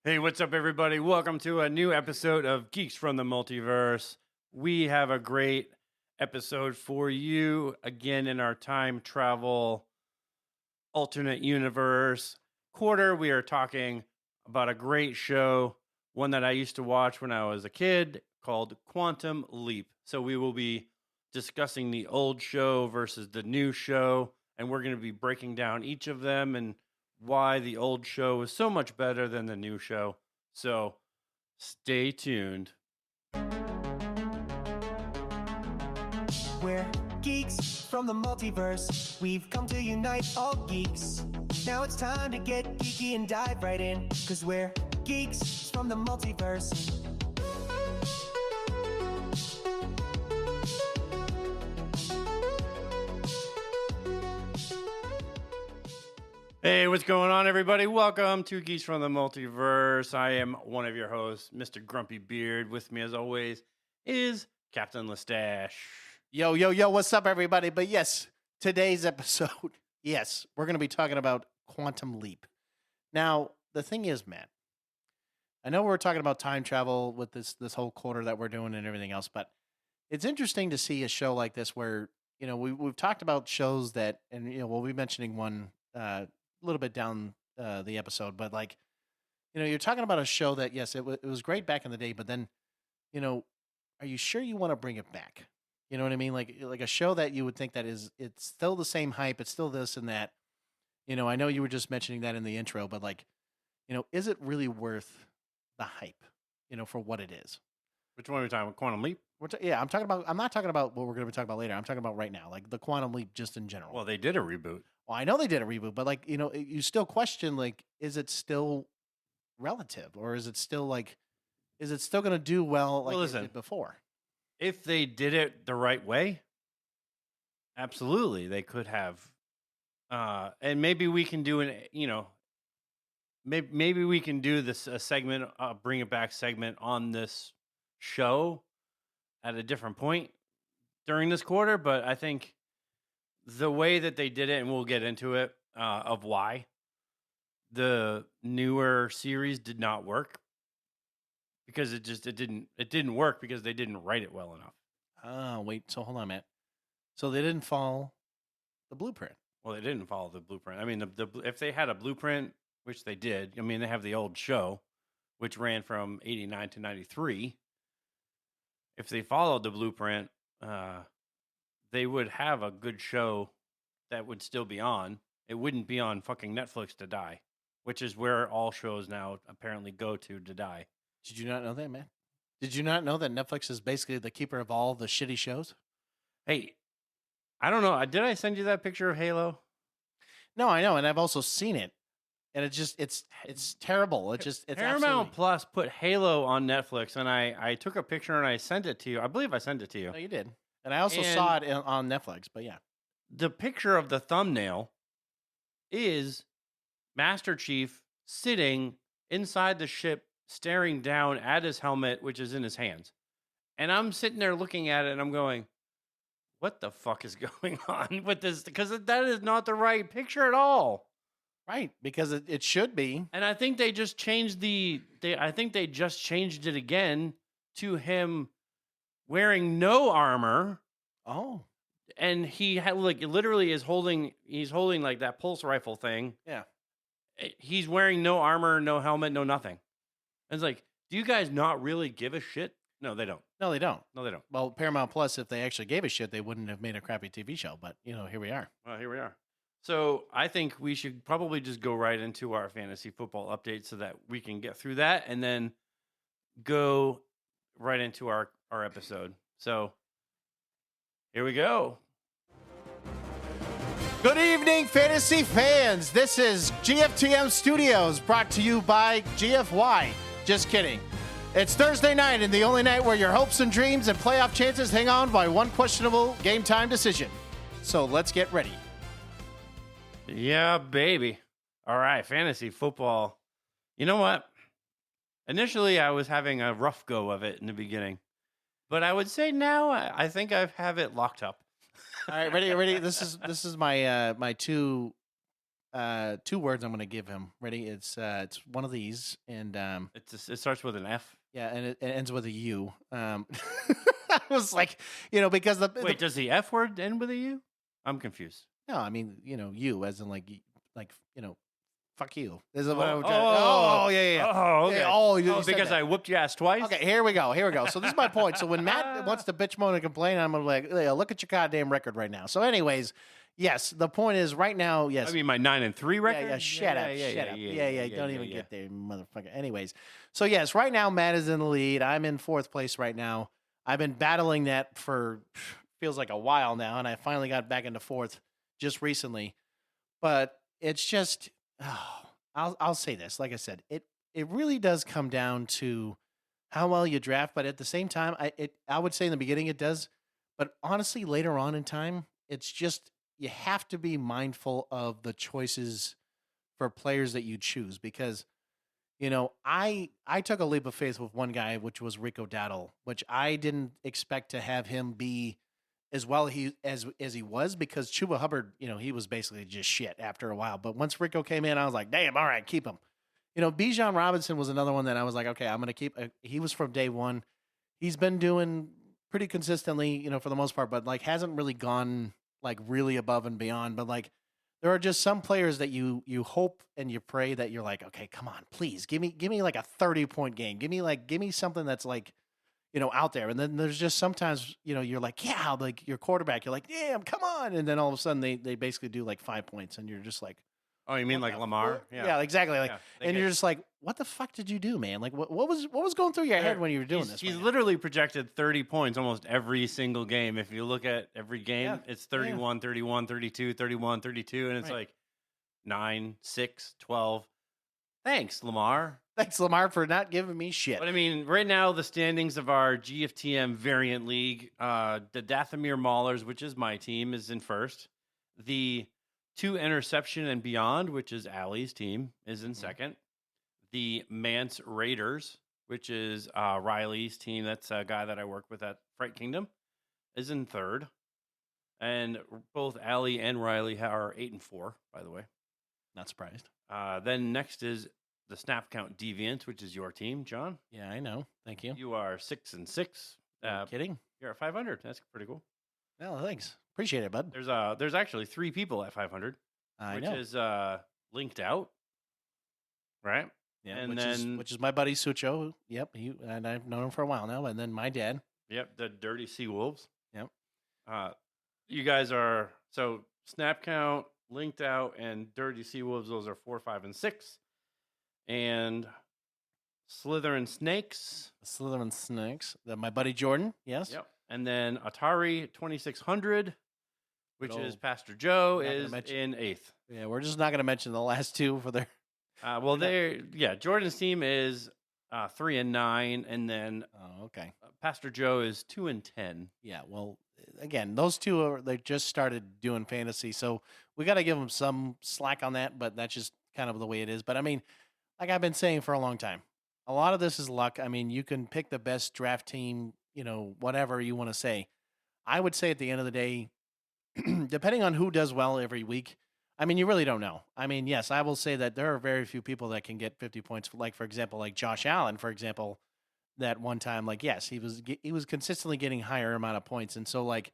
Hey, what's up, everybody? Welcome to a new episode of Geeks from the Multiverse. We have a great episode for you again in our time travel alternate universe quarter. We are talking about a great show, one that I used to watch when I was a kid, called Quantum Leap. So we will be discussing the old show versus the new show, and we're going to be breaking down each of them and why the old show is so much better than the new show. So stay tuned. We're geeks from the multiverse. We've come to unite all geeks. Now it's time to get geeky and dive right in, 'cause we're geeks from the multiverse. Hey, what's going on, everybody? Welcome to Geeks from the Multiverse. I am one of your hosts, Mr. Grumpy Beard. With me, as always, is Captain Listache. Yo, what's up, everybody? But yes, today's episode, yes, we're going to be talking about Quantum Leap. Now, the thing is, Matt, I know we're talking about time travel with this whole quarter that we're doing and everything else, but it's interesting to see a show like this where, we've talked about shows that, and, we'll be mentioning one a little bit down the episode, but like, you're talking about a show that, yes, it was great back in the day, but then, are you sure you want to bring it back? You know what I mean? Like a show that you would think that it's still the same hype. It's still this and that. I know you were just mentioning that in the intro, but like, is it really worth the hype, for what it is? Which one are we talking about? Quantum Leap? I'm not talking about what we're going to be talking about later. I'm talking about right now, like the Quantum Leap just in general. Well, they did a reboot. Well, I know they did a reboot, but like, you still question, like, is it still relative or is it still going to do well like it did before? If they did it the right way, absolutely, they could have. And maybe we can do maybe we can do this a segment, bring it back segment on this show at a different point during this quarter. But I think the way that they did it, and we'll get into it, of why the newer series did not work. Because it didn't work because they didn't write it well enough. Oh, wait. So hold on, Matt. So they didn't follow the blueprint. Well, they didn't follow the blueprint. I mean, if they had a blueprint, which they did, I mean, they have the old show, which ran from 89 to 93. If they followed the blueprint, they would have a good show that would still be on. It wouldn't be on fucking Netflix to die, which is where all shows now apparently go to die. Did you not know that, man? Did you not know that Netflix is basically the keeper of all the shitty shows? Hey, I don't know. Did I send you that picture of Halo? No, I know, and I've also seen it, and it's terrible. It's Paramount Plus put Halo on Netflix, and I took a picture and I sent it to you. I believe I sent it to you. No, you did, and I also saw it on Netflix. But yeah, the picture of the thumbnail is Master Chief sitting inside the ship, staring down at his helmet, which is in his hands. And I'm sitting there looking at it and I'm going, what the fuck is going on with this? Because that is not the right picture at all. Right, because it should be. And I think they just changed I think they just changed it again to him wearing no armor. Oh. And he had literally he's holding like that pulse rifle thing. Yeah. He's wearing no armor, no helmet, no nothing. And it's like, do you guys not really give a shit? No, they don't. No, they don't. No, they don't. Well, Paramount Plus, if they actually gave a shit, they wouldn't have made a crappy TV show. But, here we are. Well, here we are. So I think we should probably just go right into our fantasy football update so that we can get through that and then go right into our episode. So here we go. Good evening, fantasy fans. This is GFTM Studios, brought to you by GFY. Just kidding. It's Thursday night, and the only night where your hopes and dreams and playoff chances hang on by one questionable game time decision. So let's get ready. Yeah, baby. All right, fantasy football. You know what? Initially, I was having a rough go of it in the beginning. But I would say now I think I have it locked up. All right, ready. This is my my two two words I'm going to give him. Ready? It's one of these, and It starts with an F. yeah, and it ends with a U. I was like, because Wait, does the F word end with a U? I'm confused. no, I mean, you as in like fuck you. This is Oh, what I'm trying. Yeah. Oh, okay. Yeah, oh, you said because that. I whooped your ass twice. Okay, here we go. So this is my point. So when Matt wants to bitch, moan, and complain, I'm gonna be like, "Yeah, look at your goddamn record right now." So, anyways, yes, the point is right now, yes. I mean, my 9-3 record. Yeah, shut up. Yeah, don't even get there, motherfucker. Anyways, so yes, right now Matt is in the lead. I'm in fourth place right now. I've been battling that for feels like a while now, and I finally got back into fourth just recently. But it's just, I'll say this. Like I said, it really does come down to how well you draft. But at the same time, I would say in the beginning it does. But honestly, later on in time, it's just you have to be mindful of the choices for players that you choose because, I took a leap of faith with one guy, which was Rico Dowdle, which I didn't expect to have him be as well as he was because Chuba Hubbard, he was basically just shit after a while. But once Rico came in, I was like, damn, all right, keep him. Bijan Robinson was another one that I was like, okay, I'm going to keep. He was from day one. He's been doing pretty consistently, for the most part, but like hasn't really gone like really above and beyond. But like there are just some players that you hope and you pray that you're like, okay, come on, please give me like a 30-point game. Give me something that's like, out there. And then there's just sometimes, you're like, yeah, like your quarterback, you're like, damn, come on. And then all of a sudden they basically do like 5 points and you're just like, oh, you mean like Lamar? Yeah, exactly. Like, Yeah, and you're just like, what the fuck did you do, man? Like, what was going through your head when you were doing this? He's literally projected 30 points almost every single game. If you look at every game, it's 31, 31, 32, 31, 32, and it's like 9, 6, 12. Thanks, Lamar. Thanks, Lamar, for not giving me shit. But I mean, right now, the standings of our GFTM variant league, the Dathomir Maulers, which is my team, is in first. The 2 Interception and Beyond, which is Allie's team, is in second. The Mance Raiders, which is Riley's team, that's a guy that I work with at Fright Kingdom, is in third. And both Allie and Riley are 8-4, by the way. Not surprised. Then next is the Snap Count Deviant, which is your team, John. Yeah, I know. Thank you. You are 6-6. Kidding? You're at 500. That's pretty cool. Well, thanks. Appreciate it, bud. There's actually 3 people at 500, I which know. is linked out, right? Yeah, and which is my buddy Sucho. Yep, and I've known him for a while now. And then my dad. Yep, the Dirty Sea Wolves. Yep. You guys are so Snap Count, linked out, and Dirty Sea Wolves. Those are 4, 5, and 6. And Slytherin Snakes. Slytherin Snakes. My buddy Jordan. Yes. Yep. And then Atari 2600, which is Oh, Pastor Joe, not gonna is mention- in 8th. Yeah, we're just not going to mention the last 2 for their. Well, Jordan's team is 3-9, and then Oh, okay. Pastor Joe is 2-10. Yeah. Well, again, those 2 they just started doing fantasy, so we got to give them some slack on that. But that's just kind of the way it is. But I mean, like I've been saying for a long time, a lot of this is luck. I mean, you can pick the best draft team, whatever you want to say. I would say at the end of the day, depending on who does well every week, I mean, you really don't know. I mean, yes, I will say that there are very few people that can get 50 points. Like, for example, like Josh Allen, for example, that one time, like, yes, he was consistently getting higher amount of points. And so, like,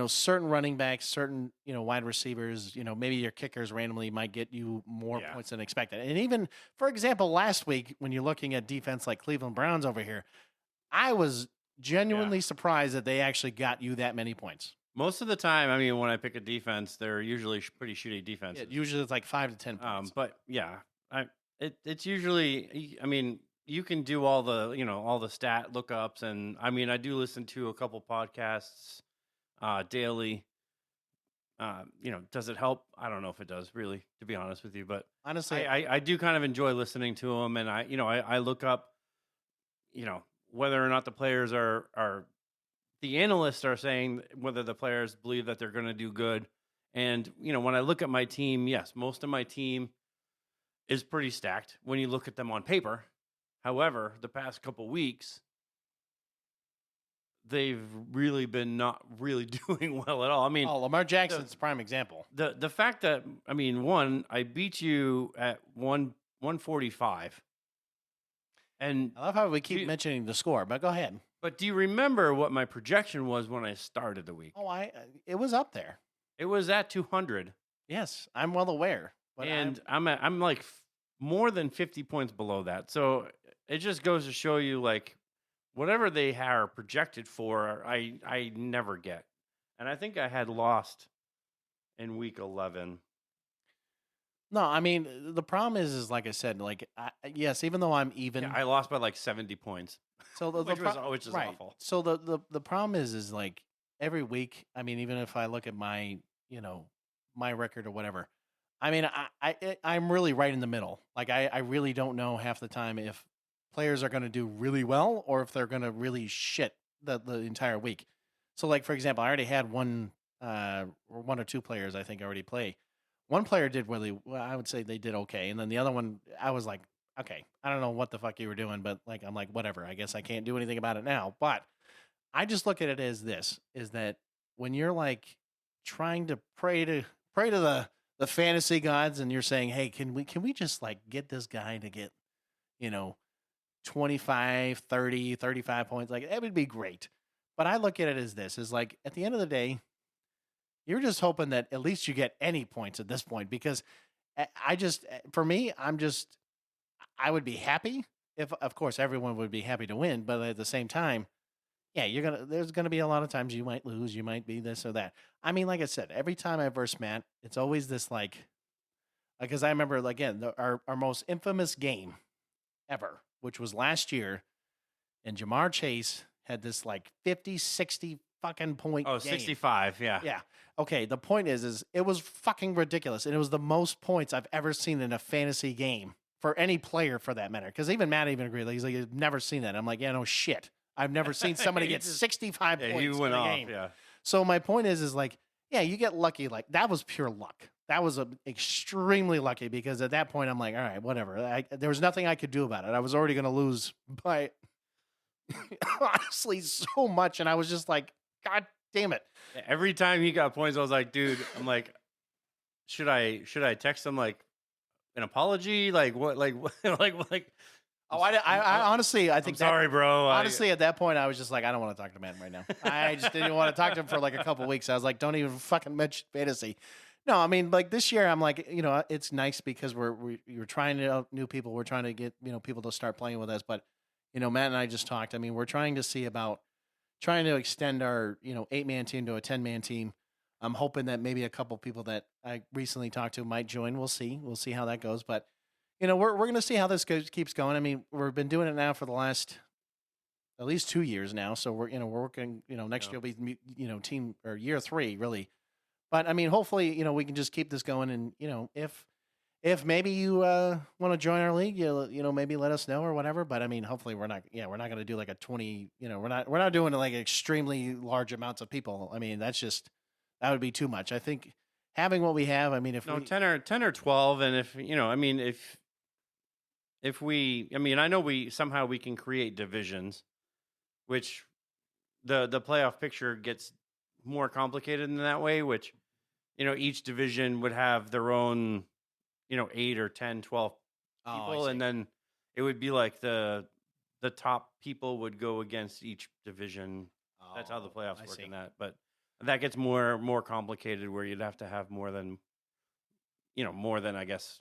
certain running backs, certain, wide receivers, maybe your kickers randomly might get you more points than expected. And even, for example, last week, when you're looking at defense like Cleveland Browns over here, I was genuinely surprised that they actually got you that many points. Most of the time, I mean, when I pick a defense, they're usually pretty shitty defenses. Yeah, usually it's like 5 to 10 points. But yeah, it's usually, I mean, you can do all the stat lookups, and I mean, I do listen to a couple podcasts daily. Does it help? I don't know if it does, really, to be honest with you. But honestly, I do kind of enjoy listening to them, and I look up, whether or not the players are the analysts are saying whether the players believe that they're going to do good. And, when I look at my team, yes, most of my team is pretty stacked when you look at them on paper. However, the past couple weeks, they've really been not really doing well at all. I mean, Oh, Lamar Jackson's a prime example. the fact that I beat you at 145, and I love how we keep mentioning the score, but go ahead. but do you remember what my projection was when I started the week? Oh, it was up there. It was at 200, Yes, I'm well aware. But and I'm like more than 50 points below that. So it just goes to show you, like, whatever they are projected for, I never get. And I think I had lost in week 11. no, I mean the problem is like I said, like yes, even though I'm even, Yeah, I lost by like 70 points. so which is right. awful. So the problem is like every week. I mean, even if I look at my my record or whatever, I mean I'm really right in the middle. Like I really don't know half the time if players are going to do really well or if they're going to really shit the entire week. So like for example, I already had one or two players I think already play. One player did really well. I would say they did okay, and then the other one, I was like, okay, I don't know what the fuck you were doing, but like I'm like whatever. I guess I can't do anything about it now. But I just look at it as this: is that when you're like trying to pray to the fantasy gods, and you're saying, hey, can we just like get this guy to get 25, 30, 35 points? Like that would be great. But I look at it as this: is like at the end of the day, you're just hoping that at least you get any points at this point, because for me, I would be happy if, of course, everyone would be happy to win, but at the same time, yeah, there's gonna be a lot of times you might lose, you might be this or that. I mean, like I said, every time I verse Matt, it's always this like, because I remember again our most infamous game ever, which was last year, and Jamar Chase had this like 50, 60 fucking point game. 65, yeah. Yeah. Okay, the point is it was fucking ridiculous, and it was the most points I've ever seen in a fantasy game for any player, for that matter. Because even Matt even agreed. Like, he's like, "You've never seen that." I'm like, "Yeah, no shit. I've never seen somebody get 65 points you went in a off, game." yeah. So my point is like, yeah, you get lucky. Like that was pure luck. That was extremely lucky, because at that point I'm like, all right, whatever. There was nothing I could do about it. I was already going to lose by honestly so much, and I was just like, God damn it. Every time he got points, I was like, dude, I'm like, should I text him like an apology? Like what? Like Oh, I honestly, I think sorry, bro. Honestly, at that point, I was just like, I don't want to talk to Matt right now. I just didn't want to talk to him for like a couple weeks. I was like, don't even fucking mention fantasy. No, I mean, like this year, I'm like, it's nice because we're trying to new people. We're trying to get people to start playing with us. But Matt and I just talked. I mean, we're trying to see about trying to extend our 8-man team to a 10-man team. I'm hoping that maybe a couple people that I recently talked to might join. We'll see how that goes. But we're going to see how this keeps going. I mean, we've been doing it now for the last at least 2 years now. So we're working. Next year will be team or year 3 really. But I mean, hopefully we can just keep this going. And if maybe you want to join our league, maybe let us know or whatever. But I mean, hopefully we're not going to do like a 20. We're not doing like extremely large amounts of people. I mean, that would be too much. I think having what we have. I mean, if 10 or 12, and if we, I know we can create divisions, which the playoff picture gets more complicated in that way, which each division would have their own 8 or 10, 12 people, and then it would be like the top people would go against each division. That's how the playoffs work in that, but that gets more complicated, where you'd have to have more than I guess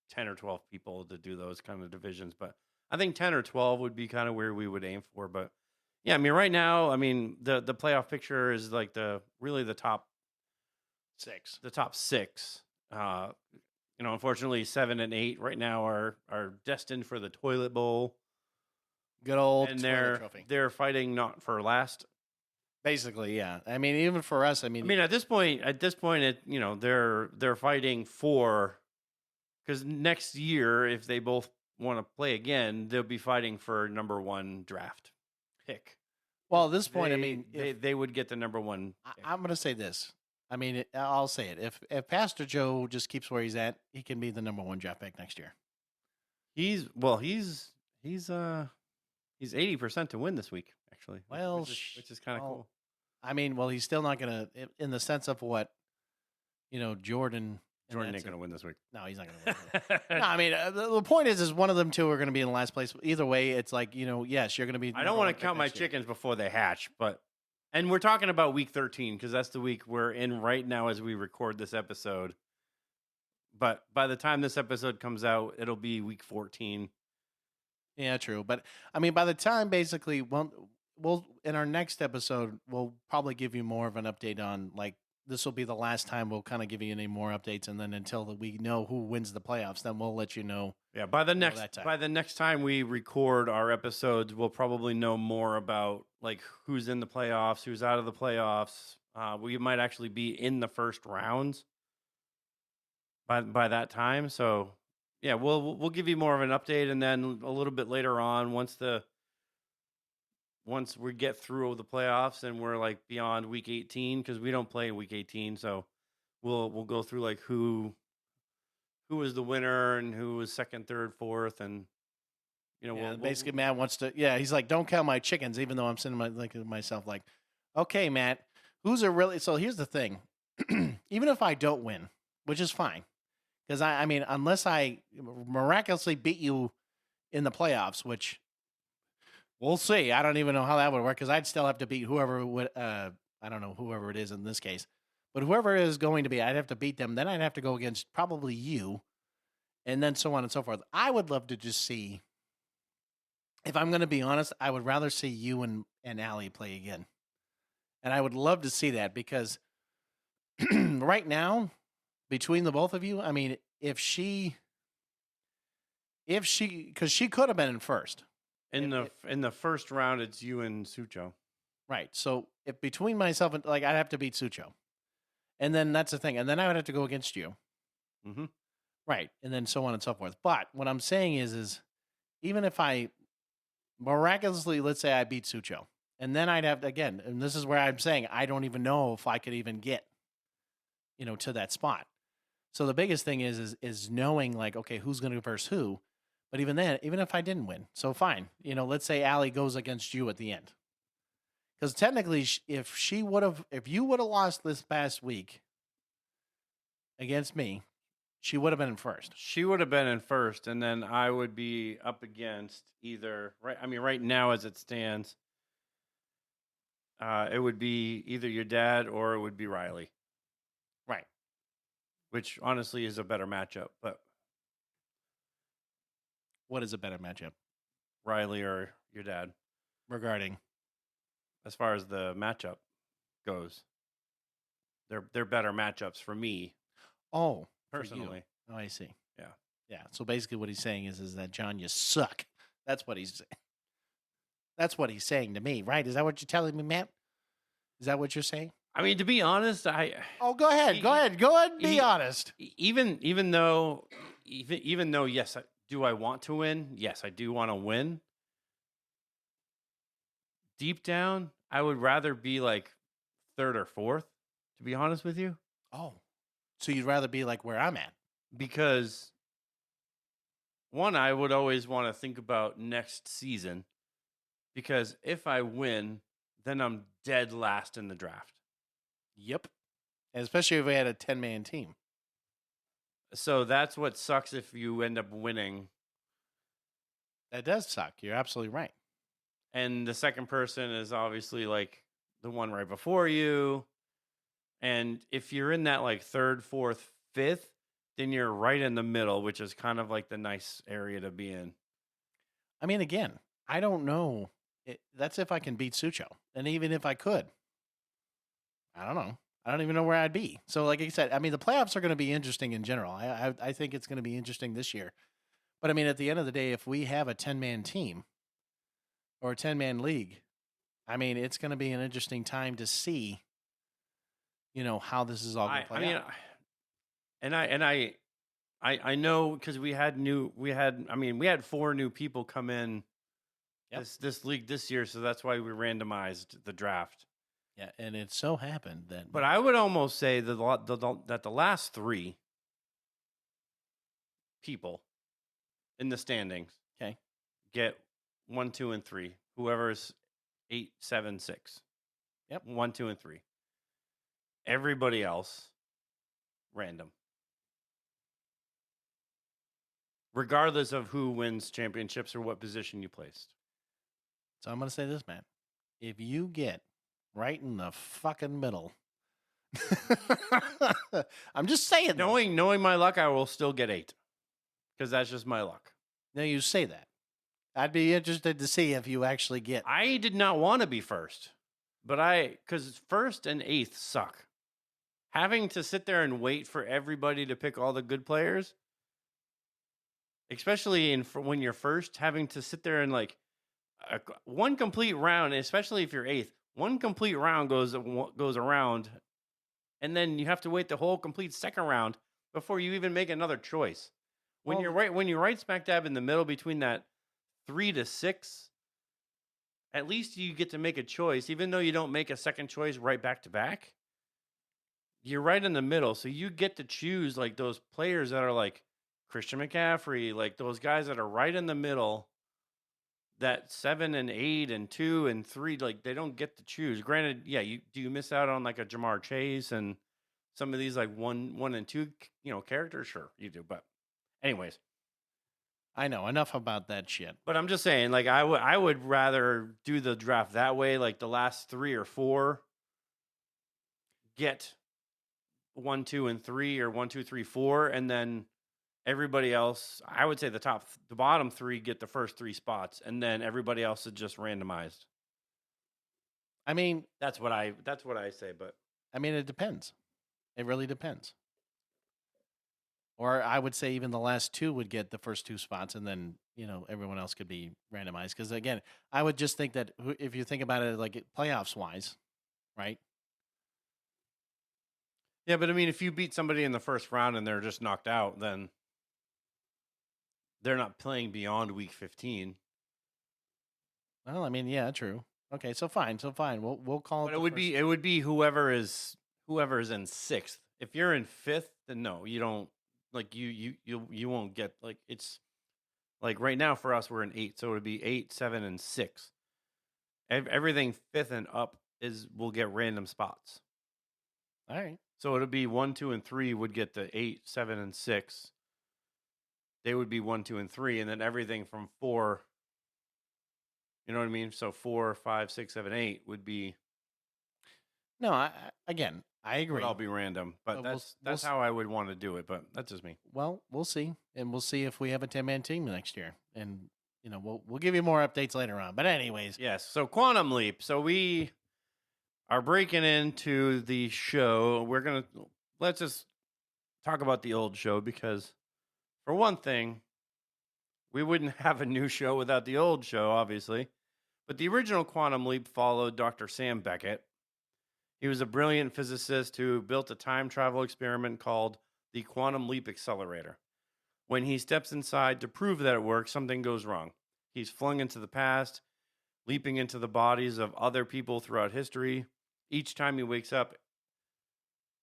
10 or 12 people to do those kind of divisions. But I think 10 or 12 would be kind of where we would aim for. But yeah, I mean, right now, I mean, the playoff picture is like the top 6. The top 6. Unfortunately, 7 and 8 right now are destined for the toilet bowl. Good old and toilet trophy. They're fighting not for last. Basically, yeah. I mean, even for us, I mean, at this point, they're fighting for, because next year, if they both want to play again, they'll be fighting for number 1 draft pick. Well, at this point, I mean, they would get the number 1 pick. I'm going to say this. I mean, I'll say it. If Pastor Joe just keeps where he's at, he can be the number 1 draft pick next year. He's 80% to win this week, actually. Well, which is kind of well, cool. I mean, well, he's still not going to, in the sense of what, Jordan. and Jordan that's ain't going to win this week. No, he's not going to win. No, I mean, the point is one of them two are going to be in last place. Either way, it's like, yes, you're going to be. I don't want to count my chickens before they hatch, and we're talking about week 13 because that's the week we're in right now as we record this episode. But by the time this episode comes out, it'll be week 14. Yeah, true. But I mean, by the time basically, we'll in our next episode, we'll probably give you more of an update on like this will be the last time we'll kind of give you any more updates, and then until we know who wins the playoffs, then we'll let you know. Yeah, by the next time we record our episodes, we'll probably know more about like who's in the playoffs, who's out of the playoffs. We might actually be in the first rounds by that time. So yeah, we'll give you more of an update, and then a little bit later on, once we get through the playoffs and we're like beyond week 18, because we don't play in week 18, so we'll go through like who was the winner and who was second, third, fourth, and basically Matt wants to. Yeah, he's like, don't count my chickens, even though I'm sitting myself like, okay, Matt, who's a really? So here's the thing, even if I don't win, which is fine. Because I mean, unless I miraculously beat you in the playoffs, which we'll see. I don't even know how that would work because I'd still have to beat whoever would. I don't know whoever it is in this case, but whoever it is going to be, I'd have to beat them. Then I'd have to go against probably you, and then so on and so forth. I would love to just see. If I'm going to be honest, I would rather see you and Allie play again, and I would love to see that because right now. Between the both of you, I mean, if she, because she could have been in first. In the first round, it's you and Sucho. Right. So if between myself and I'd have to beat Sucho, and then that's the thing, and then I would have to go against you. Mm-hmm. Right, and then so on and so forth. But what I'm saying is even if I miraculously, let's say I beat Sucho, and then I'd have again, and this is where I'm saying I don't even know if I could even get, to that spot. So the biggest thing is knowing like, okay, who's going to verse who. But even then, even if I didn't win, so fine. Let's say Allie goes against you at the end. Because technically, if you would have lost this past week against me, she would have been in first. She would have been in first, and then I would be up against either, right? I mean, right now as it stands, it would be either your dad or it would be Riley. Right. Which honestly is a better matchup, but what is a better matchup? Riley or your dad? Regarding as far as the matchup goes. They're better matchups for me. Oh, personally. Oh, I see. Yeah. Yeah. So basically what he's saying is that John, you suck. That's what he's saying. That's what he's saying to me, right? Is that what you're telling me, Matt? Is that what you're saying? I mean, to be honest, go ahead. Go ahead. Be honest. Even though, yes, do I want to win? Yes, I do want to win. Deep down, I would rather be like third or fourth, to be honest with you. Oh, so you'd rather be like where I'm at? Because one, I would always want to think about next season. Because if I win, then I'm dead last in the draft. Yep. And especially if we had a 10-man team. So that's what sucks if you end up winning. That does suck. You're absolutely right. And the second person is obviously like the one right before you. And if you're in that like third, fourth, fifth, then you're right in the middle, which is kind of like the nice area to be in. I mean, again, I don't know. That's if I can beat Sucho. And even if I could, I don't know. I don't even know where I'd be. So like I said, I mean, the playoffs are going to be interesting in general. I think it's going to be interesting this year. But I mean, at the end of the day, if we have a 10-man team or a 10-man league, I mean, it's going to be an interesting time to see, how this is all going to play out. I know because we had 4 new people come in this league this year, so that's why we randomized the draft. Yeah, and it so happened that. But I would almost say that the last 3 people in the standings, okay, get 1, 2, and 3. Whoever's 8, 7, 6. Yep. 1, 2, and 3. Everybody else, random. Regardless of who wins championships or what position you placed. So I'm going to say this, man. If you get right in the fucking middle, I'm just saying. Knowing my luck, I will still get 8. Because that's just my luck. Now you say that. I'd be interested to see if you actually get. I did not want to be first. But because first and 8th suck. Having to sit there and wait for everybody to pick all the good players, especially when you're first, having to sit there and like one complete round, especially if you're 8th, one complete round goes around, and then you have to wait the whole complete second round before you even make another choice. When you're right smack dab in the middle between that 3 to 6, at least you get to make a choice, even though you don't make a second choice right back to back. You're right in the middle, so you get to choose like those players that are like Christian McCaffrey, like those guys that are right in the middle. That 7 and 8 and 2 and 3, like they don't get to choose. Granted, yeah, you miss out on like a Jamar Chase and some of these like 1 and 2, characters. Sure, you do, but anyways, I know enough about that shit. But I'm just saying, like I would rather do the draft that way, like the last 3 or 4 get 1, 2, and 3, or 1, 2, 3, 4, and then everybody else. I would say the bottom 3 get the first 3 spots, and then everybody else is just randomized. I mean, that's what I say. But I mean, it depends. It really depends. Or I would say even the last 2 would get the first 2 spots, and then everyone else could be randomized. Because again, I would just think that if you think about it like playoffs wise, right? Yeah, but I mean, if you beat somebody in the first round and they're just knocked out, then they're not playing beyond week 15. Well, I mean, yeah, true. Okay, so fine. We'll call it. But it would be whoever is in 6th. If you're in 5th, then no, you don't. Like you won't get, like, it's like right now for us we're in 8, so it would be 8, 7, and 6. Everything 5th and up will get random spots. All right. So it'll be 1, 2, and 3 would get the 8, 7, and 6. They would be 1, 2, and 3, and then everything from 4. You know what I mean? So 4, 5, 6, 7, 8 would be. No, I agree. Would all be random, but that's how I would want to do it. But that's just me. Well, we'll see, and we'll see if we have a 10-man team next year, and we'll give you more updates later on. But anyways, yes. So Quantum Leap. So we are breaking into the show. Let's just talk about the old show, because for one thing, we wouldn't have a new show without the old show, obviously. But the original Quantum Leap followed Dr. Sam Beckett. He was a brilliant physicist who built a time travel experiment called the Quantum Leap Accelerator. When he steps inside to prove that it works, something goes wrong. He's flung into the past, leaping into the bodies of other people throughout history. Each time he wakes up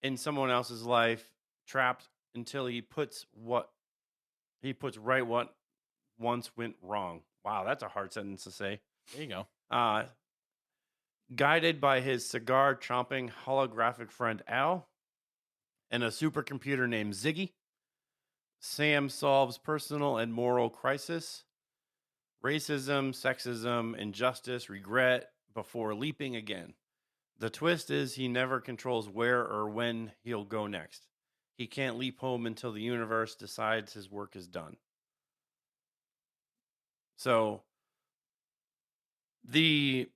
in someone else's life, trapped until he puts right what once went wrong. Wow, that's a hard sentence to say. There you go. Guided by his cigar-chomping holographic friend Al and a supercomputer named Ziggy, Sam solves personal and moral crisis, racism, sexism, injustice, regret, before leaping again. The twist is he never controls where or when he'll go next. He can't leap home until the universe decides his work is done. So the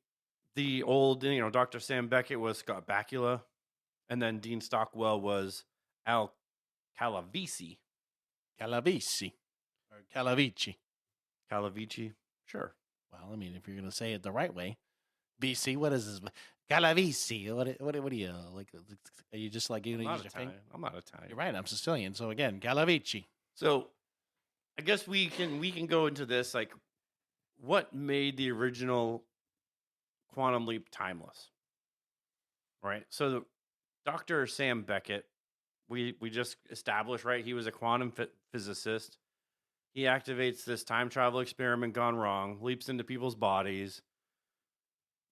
old, Dr. Sam Beckett was Scott Bakula, and then Dean Stockwell was Al Calavisi. Calavisi. Or Calavici. Calavici? Sure. Well, I mean, if you're going to say it the right way. BC, what is this? Calavisi. What do you, like, are you just like, I'm not use your finger? I'm not Italian. You're right, I'm Sicilian. So again, Calavici. So I guess we can go into this, like, what made the original Quantum Leap timeless, right? So Dr. Sam Beckett, we just established, right? He was a quantum physicist. He activates this time travel experiment gone wrong, leaps into people's bodies,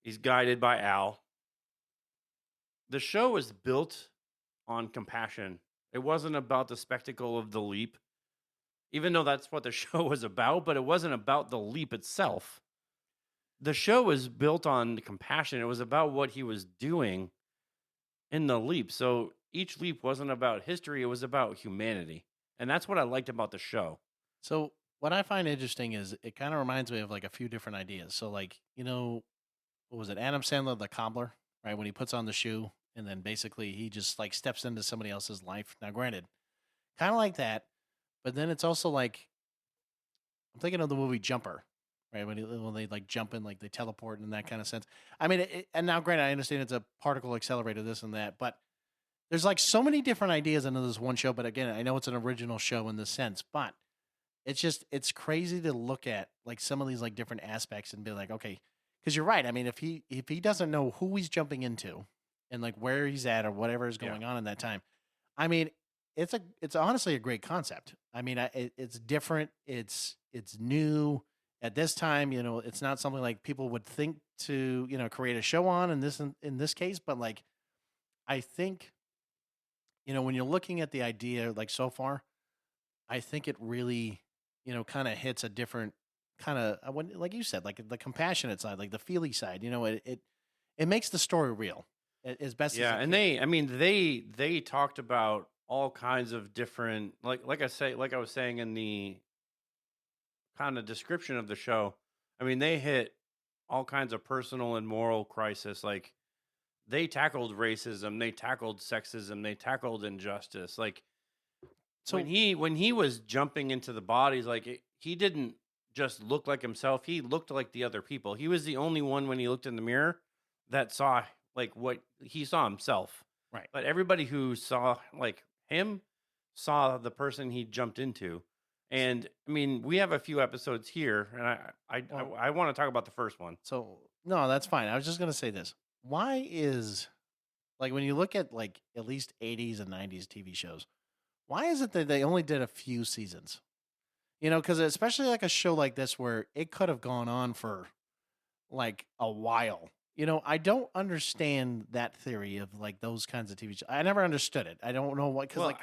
He's guided by Al. The show was built on compassion. It wasn't about the spectacle of the leap, even though that's what the show was about, but it wasn't about the leap itself. The show was built on compassion. It was about what he was doing in the leap. So each leap wasn't about history, it was about humanity. And that's what I liked about the show. So what I find interesting is it kind of reminds me of like a few different ideas. So like, what was it? Adam Sandler, the cobbler, right? When he puts on the shoe and then basically he just like steps into somebody else's life. Now, granted, kind of like that, but then it's also like I'm thinking of the movie Jumper, right? When they like jump in, like they teleport in that kind of sense. I mean, and now granted, I understand it's a particle accelerator, this and that, but there's like so many different ideas into this one show. But again, I know it's an original show in this sense, but it's crazy to look at like some of these like different aspects and be like, okay, because you're right. I mean, if he doesn't know who he's jumping into and like where he's at or whatever is going on in that time, I mean, it's honestly a great concept. I mean, it's different. It's new at this time. It's not something like people would think to create a show on in this case. But like, I think when you're looking at the idea like so far, I think it really kind of hits a different kind of like you said, like the compassionate side, like the feely side. It makes the story real as best. Yeah, as and they talked about all kinds of different like I was saying in the kind of description of the show. I mean, they hit all kinds of personal and moral crisis. Like they tackled racism, they tackled sexism, they tackled injustice. Like so when he was jumping into the bodies, like he didn't just look like himself. He looked like the other people. He was the only one when he looked in the mirror that saw like what he saw himself. Right. But everybody who saw like him saw the person he jumped into. And I mean, we have a few episodes here, and I want to talk about the first one. So no, that's fine. I was just gonna say this. Why is like when you look at like at least 80s and 90s TV shows, why is it that they only did a few seasons? Because especially like a show like this where it could have gone on for like a while. I don't understand that theory of like those kinds of TV shows. I never understood it. I don't know what because like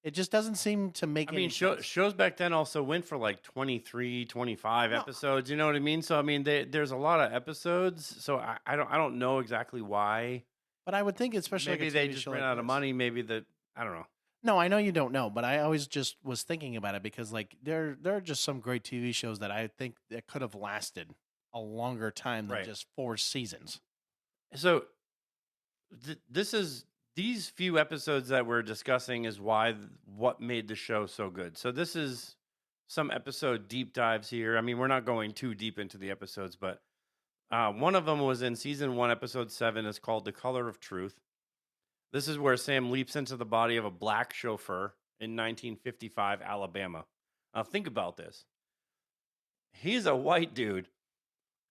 it just doesn't seem to make. I mean, shows back then also went for like 23, 25 episodes. You know what I mean? So I mean, there's a lot of episodes. So I don't know exactly why. But I would think, especially maybe like they just ran out of money. Maybe I don't know. No, I know you don't know, but I always just was thinking about it because like there are just some great TV shows that I think that could have lasted a longer time than just 4 seasons. So these few episodes that we're discussing is what made the show so good. So this is some episode deep dives here. I mean, we're not going too deep into the episodes, but one of them was in season 1, episode 7. It's called The Color of Truth. This is where Sam leaps into the body of a black chauffeur in 1955 Alabama. Now think about this. He's a white dude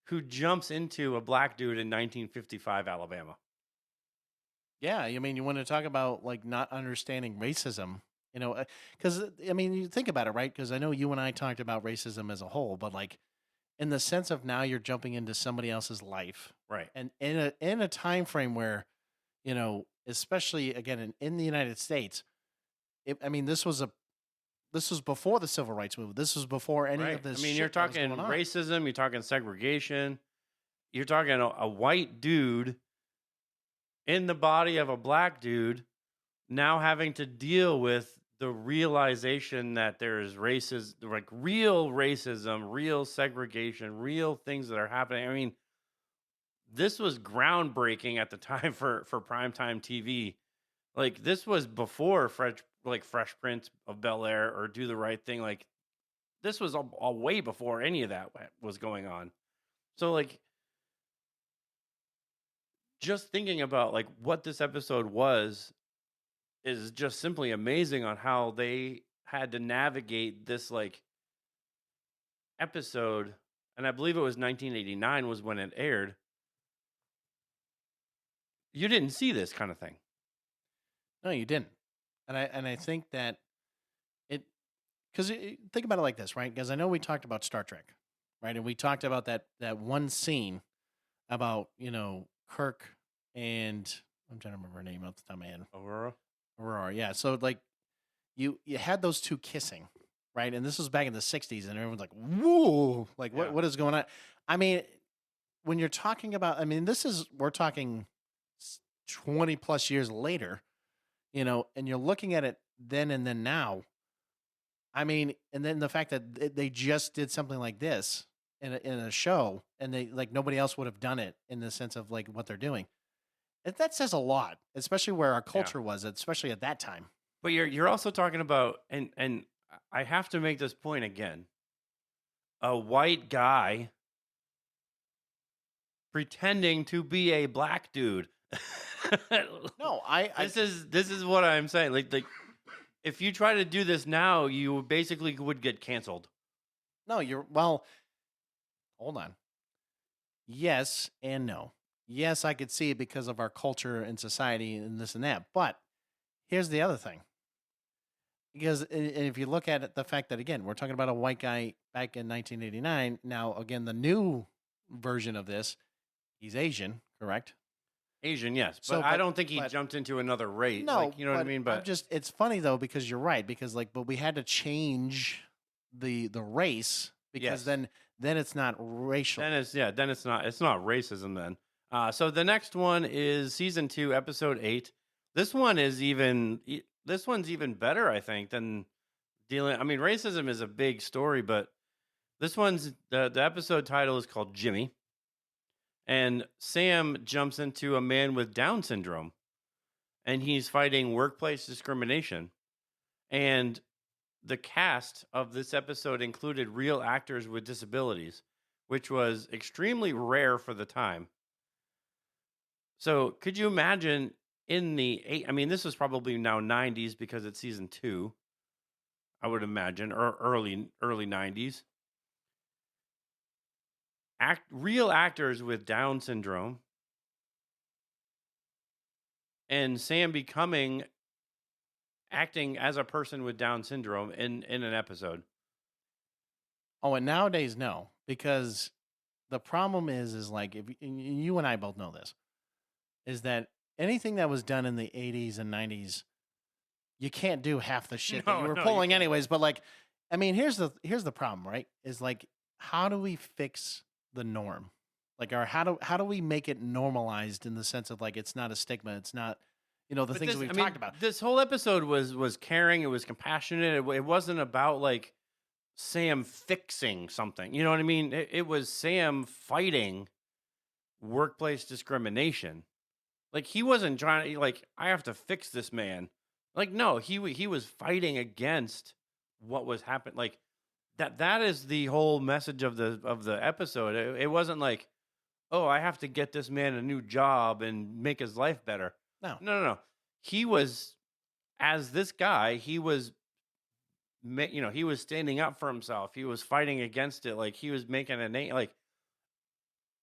who jumps into a black dude in 1955 Alabama. Yeah, I mean, you want to talk about like not understanding racism, because I mean, you think about it, right? Because I know you and I talked about racism as a whole, but like in the sense of now you're jumping into somebody else's life, right? And in a time frame where, especially again in the United States, I mean, this was before the Civil Rights Movement. This was before any of this. I mean, you're talking racism, you're talking segregation, you're talking a white dude in the body of a black dude now having to deal with the realization that there is racism, like real racism, real segregation, real things that are happening. I mean, this was groundbreaking at the time for primetime TV. Like this was before Fresh Prince of Bel-Air or Do the Right Thing. Like this was a way before any of that was going on. So like just thinking about like what this episode was is just simply amazing on how they had to navigate this like episode. And I believe it was 1989 was when it aired. You didn't see this kind of thing. No, you didn't. And I think that because think about it like this, right? Because I know we talked about Star Trek, right? And we talked about that one scene about, Kirk and I'm trying to remember her name off the top of my head. Aurora, yeah. So like you had those two kissing, right? And this was back in the 60s and everyone's like, "Whoa, like Yeah. what is going on?" I mean, when you're talking about, we're talking 20 plus years later, and you're looking at it then and then now. I mean, and then the fact that they just did something like this in a show, and they like nobody else would have done it in the sense of like what they're doing. That says a lot, especially where our culture was, especially at that time. But you're also talking about, and I have to make this point again. A white guy pretending to be a black dude. No, this is what I'm saying. Like if you try to do this now, you basically would get canceled. No, hold on. Yes and no. Yes, I could see it because of our culture and society and this and that. But here's the other thing. Because if you look at it, the fact that, again, we're talking about a white guy back in 1989. Now, again, the new version of this, he's Asian, correct? Asian, yes. But I don't think he jumped into another race. No, like, you know what I mean? But it's funny, though, because you're right. Because, but we had to change the race because then it's not racial. Then it's not racism then. So the next one is season 2, episode 8. This one's even better, I think, than dealing. I mean, racism is a big story, but this one's the episode title is called Jimmy, and Sam jumps into a man with Down syndrome, and he's fighting workplace discrimination. And the cast of this episode included real actors with disabilities, which was extremely rare for the time. So could you imagine this was probably now 90s because it's season 2, I would imagine, or early 90s. Real actors with Down syndrome and Sam acting as a person with Down syndrome in an episode. Oh, and nowadays, no, because the problem is like, if you and I both know this, is that anything that was done in the 80s and 90s, you can't do half the shit that you were pulling anyways. But like, I mean, here's the problem, right? Is like, how do we fix the norm? Like, how do we make it normalized in the sense of like, it's not a stigma. It's not, things we've talked about. This whole episode was caring. It was compassionate. It wasn't about like Sam fixing something. You know what I mean? It was Sam fighting workplace discrimination. Like, he wasn't trying to, like, I have to fix this man. Like, no, he was fighting against what was happening. Like, that is the whole message of the episode. It wasn't like, oh, I have to get this man a new job and make his life better. No. He was, as this guy, he was standing up for himself. He was fighting against it. Like, he was making a name. Like,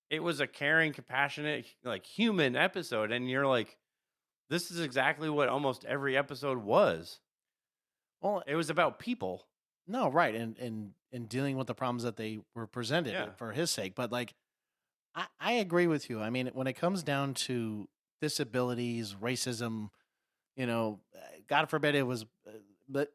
it was a caring, compassionate, like, human episode. And you're like, this is exactly what almost every episode was. Well, it was about people. No, right. And dealing with the problems that they were presented for his sake. But like, I agree with you. I mean, when it comes down to disabilities, racism, God forbid it was, but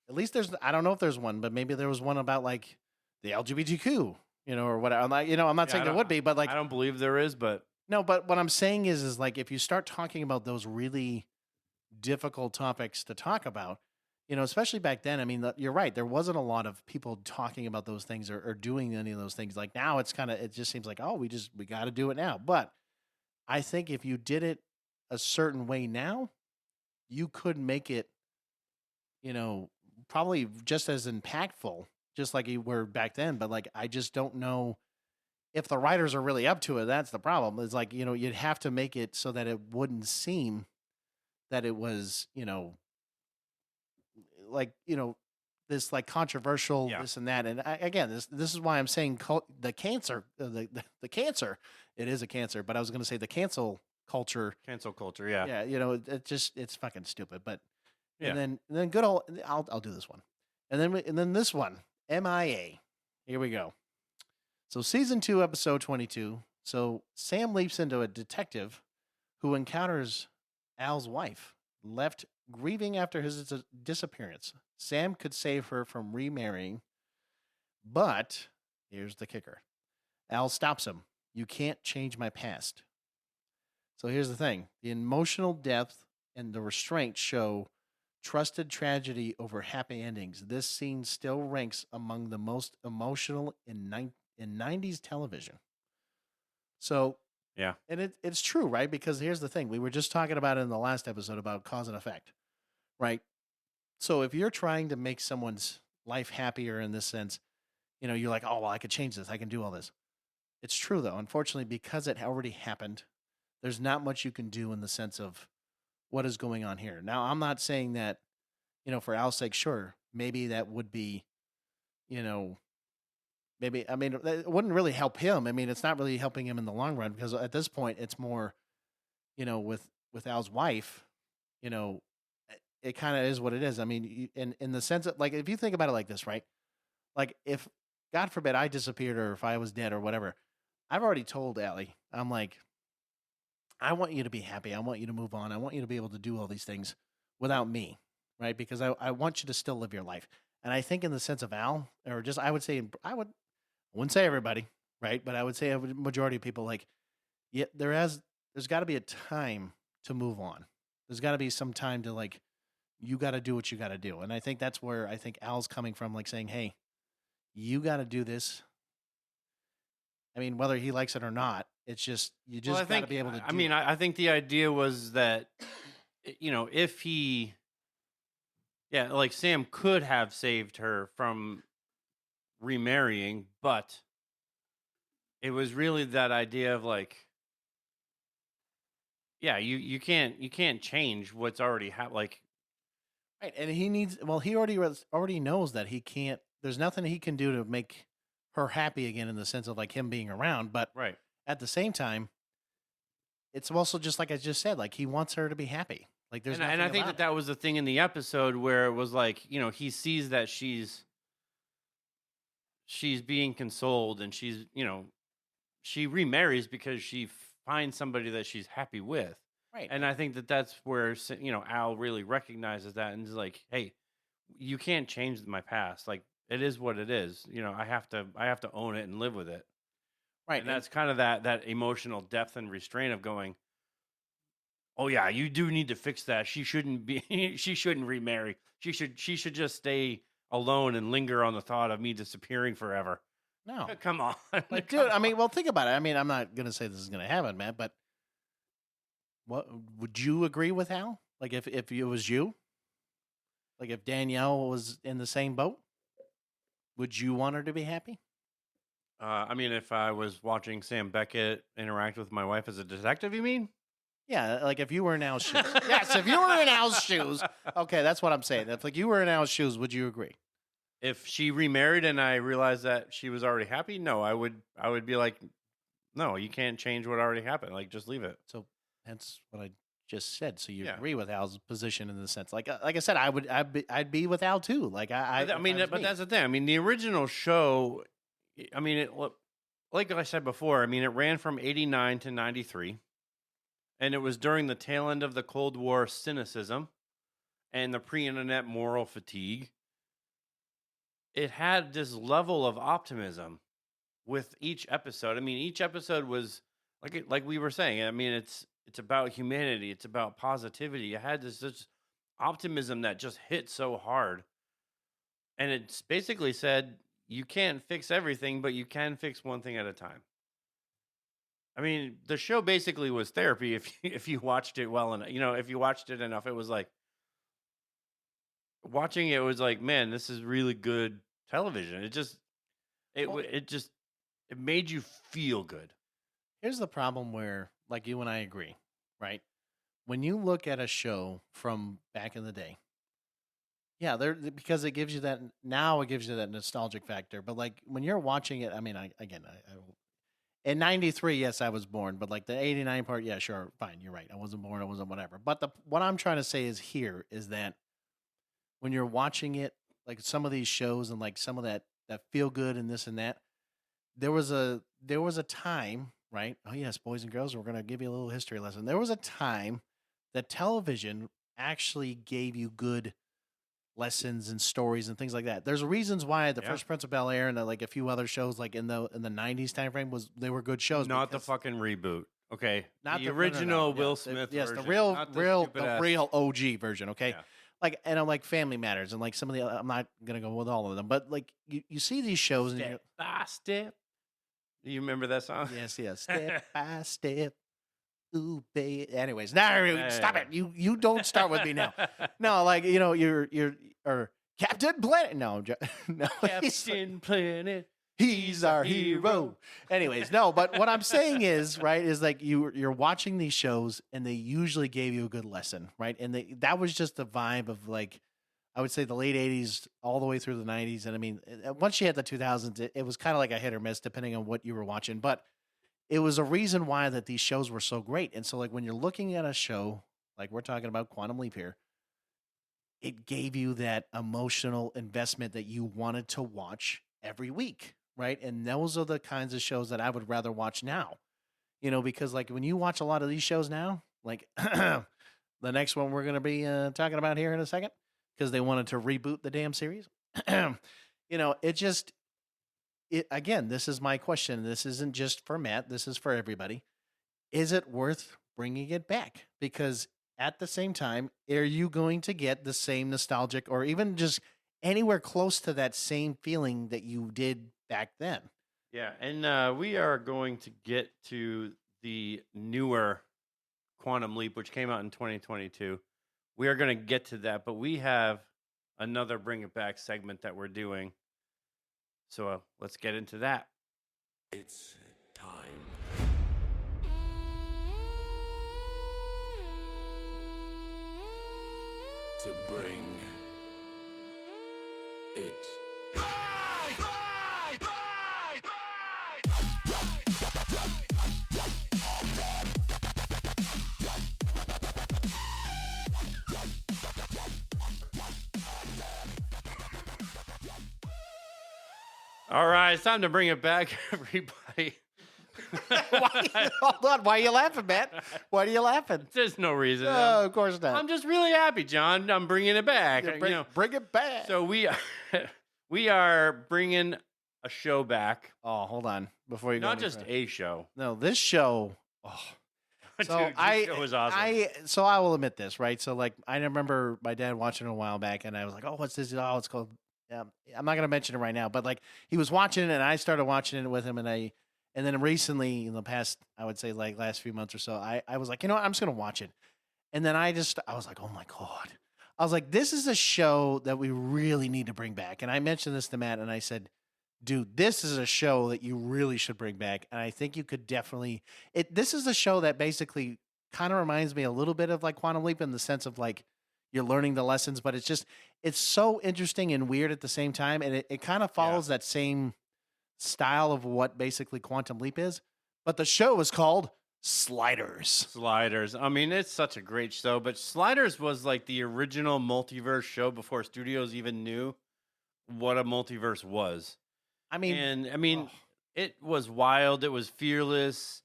at least I don't know if there's one, but maybe there was one about like the LGBTQ, or whatever. I'm not saying there would be, but like, I don't believe there is, but no, but what I'm saying is like, if you start talking about those really difficult topics to talk about, especially back then, I mean, you're right. There wasn't a lot of people talking about those things or doing any of those things. Like now it just seems like, oh, we got to do it now. But I think if you did it a certain way now, you could make it, probably just as impactful, just like you were back then. But like, I just don't know if the writers are really up to it. That's the problem. It's like, you'd have to make it so that it wouldn't seem that it was, like, this like controversial, this and that. And again, this is why I'm saying the cancer, the cancer, it is a cancer, but I was going to say the cancel culture. Cancel culture. Yeah. Yeah. It's fucking stupid, but, and then good old, I'll do this one. And then this one, MIA. Here we go. So season 2, episode 22, So Sam leaps into a detective who encounters Al's wife, left grieving after his disappearance. Sam could save her from remarrying, but here's the kicker. Al stops him. You can't change my past. So here's the thing. The emotional depth and the restraint show trusted tragedy over happy endings. This scene still ranks among the most emotional in 90s television. So, Yeah. and it's true, right? Because here's the thing. We were just talking about it in the last episode about cause and effect, right? So if you're trying to make someone's life happier in this sense, you're like, oh, well, I could change this. I can do all this. It's true, though. Unfortunately, because it already happened, there's not much you can do in the sense of what is going on here. Now, I'm not saying that, for Al's sake, sure, maybe that would be, maybe, I mean, it wouldn't really help him. I mean, it's not really helping him in the long run because at this point, it's more, with Al's wife, it kind of is what it is. I mean, in the sense of, like, if you think about it like this, right? Like, if, God forbid, I disappeared or if I was dead or whatever, I've already told Allie, I'm like, I want you to be happy. I want you to move on. I want you to be able to do all these things without me, right? Because I want you to still live your life. And I think in the sense of Al, or just I wouldn't say everybody, right? But I would say a majority of people, like, yeah, there's got to be a time to move on. There's got to be some time to, like, you got to do what you got to do. And I think that's where I think Al's coming from, like saying, hey, you got to do this. I mean, whether he likes it or not, it's just, you just got to be able to do I mean, I think the idea was that, if he, like Sam could have saved her from remarrying, but it was really that idea of like, yeah, you can't change what's already happened. Like, right. And he already knows that he can't, there's nothing he can do to make her happy again in the sense of like him being around. But right. At the same time, it's also just like I just said, like he wants her to be happy. Like there's and I think that was the thing in the episode where it was like, he sees that she's being consoled and she's, she remarries because she finds somebody that she's happy with. Right. And I think that's where, Al really recognizes that and is like, hey, you can't change my past. Like it is what it is. I have to own it and live with it. Right. And that's kind of that emotional depth and restraint of going, oh yeah, you do need to fix that. She shouldn't remarry. She should just stay alone and linger on the thought of me disappearing forever. No. Come on. Like, dude, I mean, well, think about it. I mean, I'm not going to say this is going to happen, man, but what would you agree with Al? Like if it was you? Like if Danielle was in the same boat? Would you want her to be happy? I mean, if I was watching Sam Beckett interact with my wife as a detective, you mean? Yeah, like if you were in Al's shoes. Yes, if you were in Al's shoes. Okay, that's what I'm saying. If like you were in Al's shoes, would you agree? If she remarried and I realized that she was already happy, no, I would be like, no, you can't change what already happened. Like, just leave it. So that's what I just said. So you agree with Al's position in the sense, like I said, I'd be with Al too. Like I mean, but that's the thing. I mean, the original show. I mean, like I said before. I mean, it ran from '89 to '93, and it was during the tail end of the Cold War cynicism and the pre-internet moral fatigue. It had this level of optimism with each episode. I mean, each episode was like we were saying. I mean, it's about humanity. It's about positivity. It had this optimism that just hit so hard, and it's basically said you can't fix everything, but you can fix one thing at a time. I mean, the show basically was therapy if you watched it well enough. If you watched it enough, it was like watching it was like, man, this is really good television. It made you feel good. Here's the problem where, like you and I agree, right? When you look at a show from back in the day, yeah, because it gives you that nostalgic factor. But like when you're watching it, I mean, in '93, yes, I was born, but like the '89 part, yeah, sure, fine, you're right, I wasn't born, I wasn't whatever. But what I'm trying to say is that when you're watching it, like some of these shows and like some of that feel good and this and that, there was a time right? Oh yes, boys and girls, we're going to give you a little history lesson. There was a time that television actually gave you good lessons and stories and things like that. There's reasons why the Yeah. Fresh Prince of Bel-Air and like a few other shows like in the 90s time frame they were good shows. Not the because- fucking reboot. Okay. not the no, no, no. original Yeah, Will the- Smith yes, version. the real not real stupid the ass- real OG version, okay? Yeah. Like, and I'm like Family Matters and like some of the I'm not going to go with all of them, but like you see these shows and you're, Step by step. Do you remember that song? yes, step by step. Ooh, baby. Anyways, now stop Yeah. it. You don't start with me now. No, like you're or Captain Planet. No, no, Captain Planet. he's our hero. Anyways, no, but what I'm saying is right is like you're watching these shows and they usually gave you a good lesson, right? And that was just the vibe of like I would say the late 80s all the way through the 90s. And I mean, once you hit the 2000s, it was kind of like a hit or miss depending on what you were watching. But it was a reason why that these shows were so great. And so like when you're looking at a show, like we're talking about Quantum Leap here, it gave you that emotional investment that you wanted to watch every week, right? And those are the kinds of shows that I would rather watch now, because like when you watch a lot of these shows now, like the next one we're going to be talking about here in a second, because they wanted to reboot the damn series. Again, this is my question. This isn't just for Matt. This is for everybody. Is it worth bringing it back? Because at the same time, are you going to get the same nostalgic or even just anywhere close to that same feeling that you did back then? Yeah, and we are going to get to the newer Quantum Leap, which came out in 2022. We are going to get to that, but we have another Bring It Back segment that we're doing. So let's get into that. It's time. To bring it All right, it's time to bring it back, everybody. Hold on. Why are you laughing, Matt? Why are you laughing? There's no reason. No, of course not. I'm just really happy, John. I'm bringing it back. Yeah, bring it back. So we are bringing a show back. Oh, hold on. Before you go Not any just further. a show. No, this show. Oh. So Dude, this show was awesome. So I will admit this, right? So like I remember my dad watching it a while back, and I was like, "Oh, what's this? Oh, it's called." I'm not gonna mention it right now, but like he was watching it, and I started watching it with him, and then recently in the past, I would say like last few months or so, I was like, I'm just gonna watch it, and then I was like, oh my god, I was like, this is a show that we really need to bring back, and I mentioned this to Matt, and I said, dude, this is a show that you really should bring back. And I think you could definitely this is a show that basically kind of reminds me a little bit of like Quantum Leap in the sense of like you're learning the lessons, but it's so interesting and weird at the same time. And it kind of follows that same style of what basically Quantum Leap is. But the show is called Sliders. Sliders. I mean, it's such a great show, but Sliders was like the original multiverse show before studios even knew what a multiverse was. I mean, it was wild. It was fearless.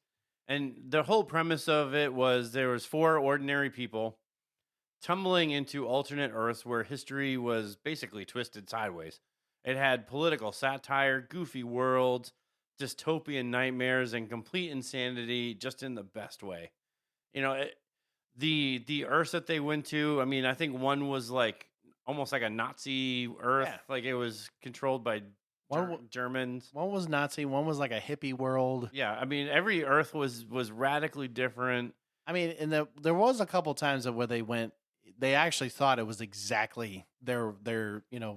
And the whole premise of it was there was 4 ordinary people tumbling into alternate Earths where history was basically twisted sideways. It had political satire, goofy worlds, dystopian nightmares, and complete insanity just in the best way. The Earths that they went to, I mean, I think one was like almost like a Nazi Earth. Yeah. Like it was controlled by Germans. One was Nazi, one was like a hippie world. Yeah, I mean, every Earth was radically different. I mean, and there was a couple times where they actually thought it was exactly their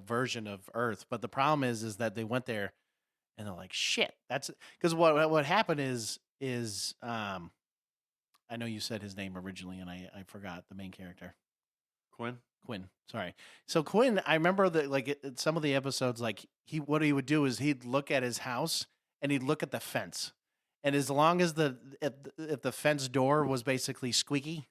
version of Earth. But the problem is that they went there and they're like, shit, that's because what happened is I know you said his name originally and I forgot the main character. Quinn. Sorry. So Quinn, I remember that like some of the episodes, like what he would do is he'd look at his house and he'd look at the fence. And as long as if the fence door was basically squeaky,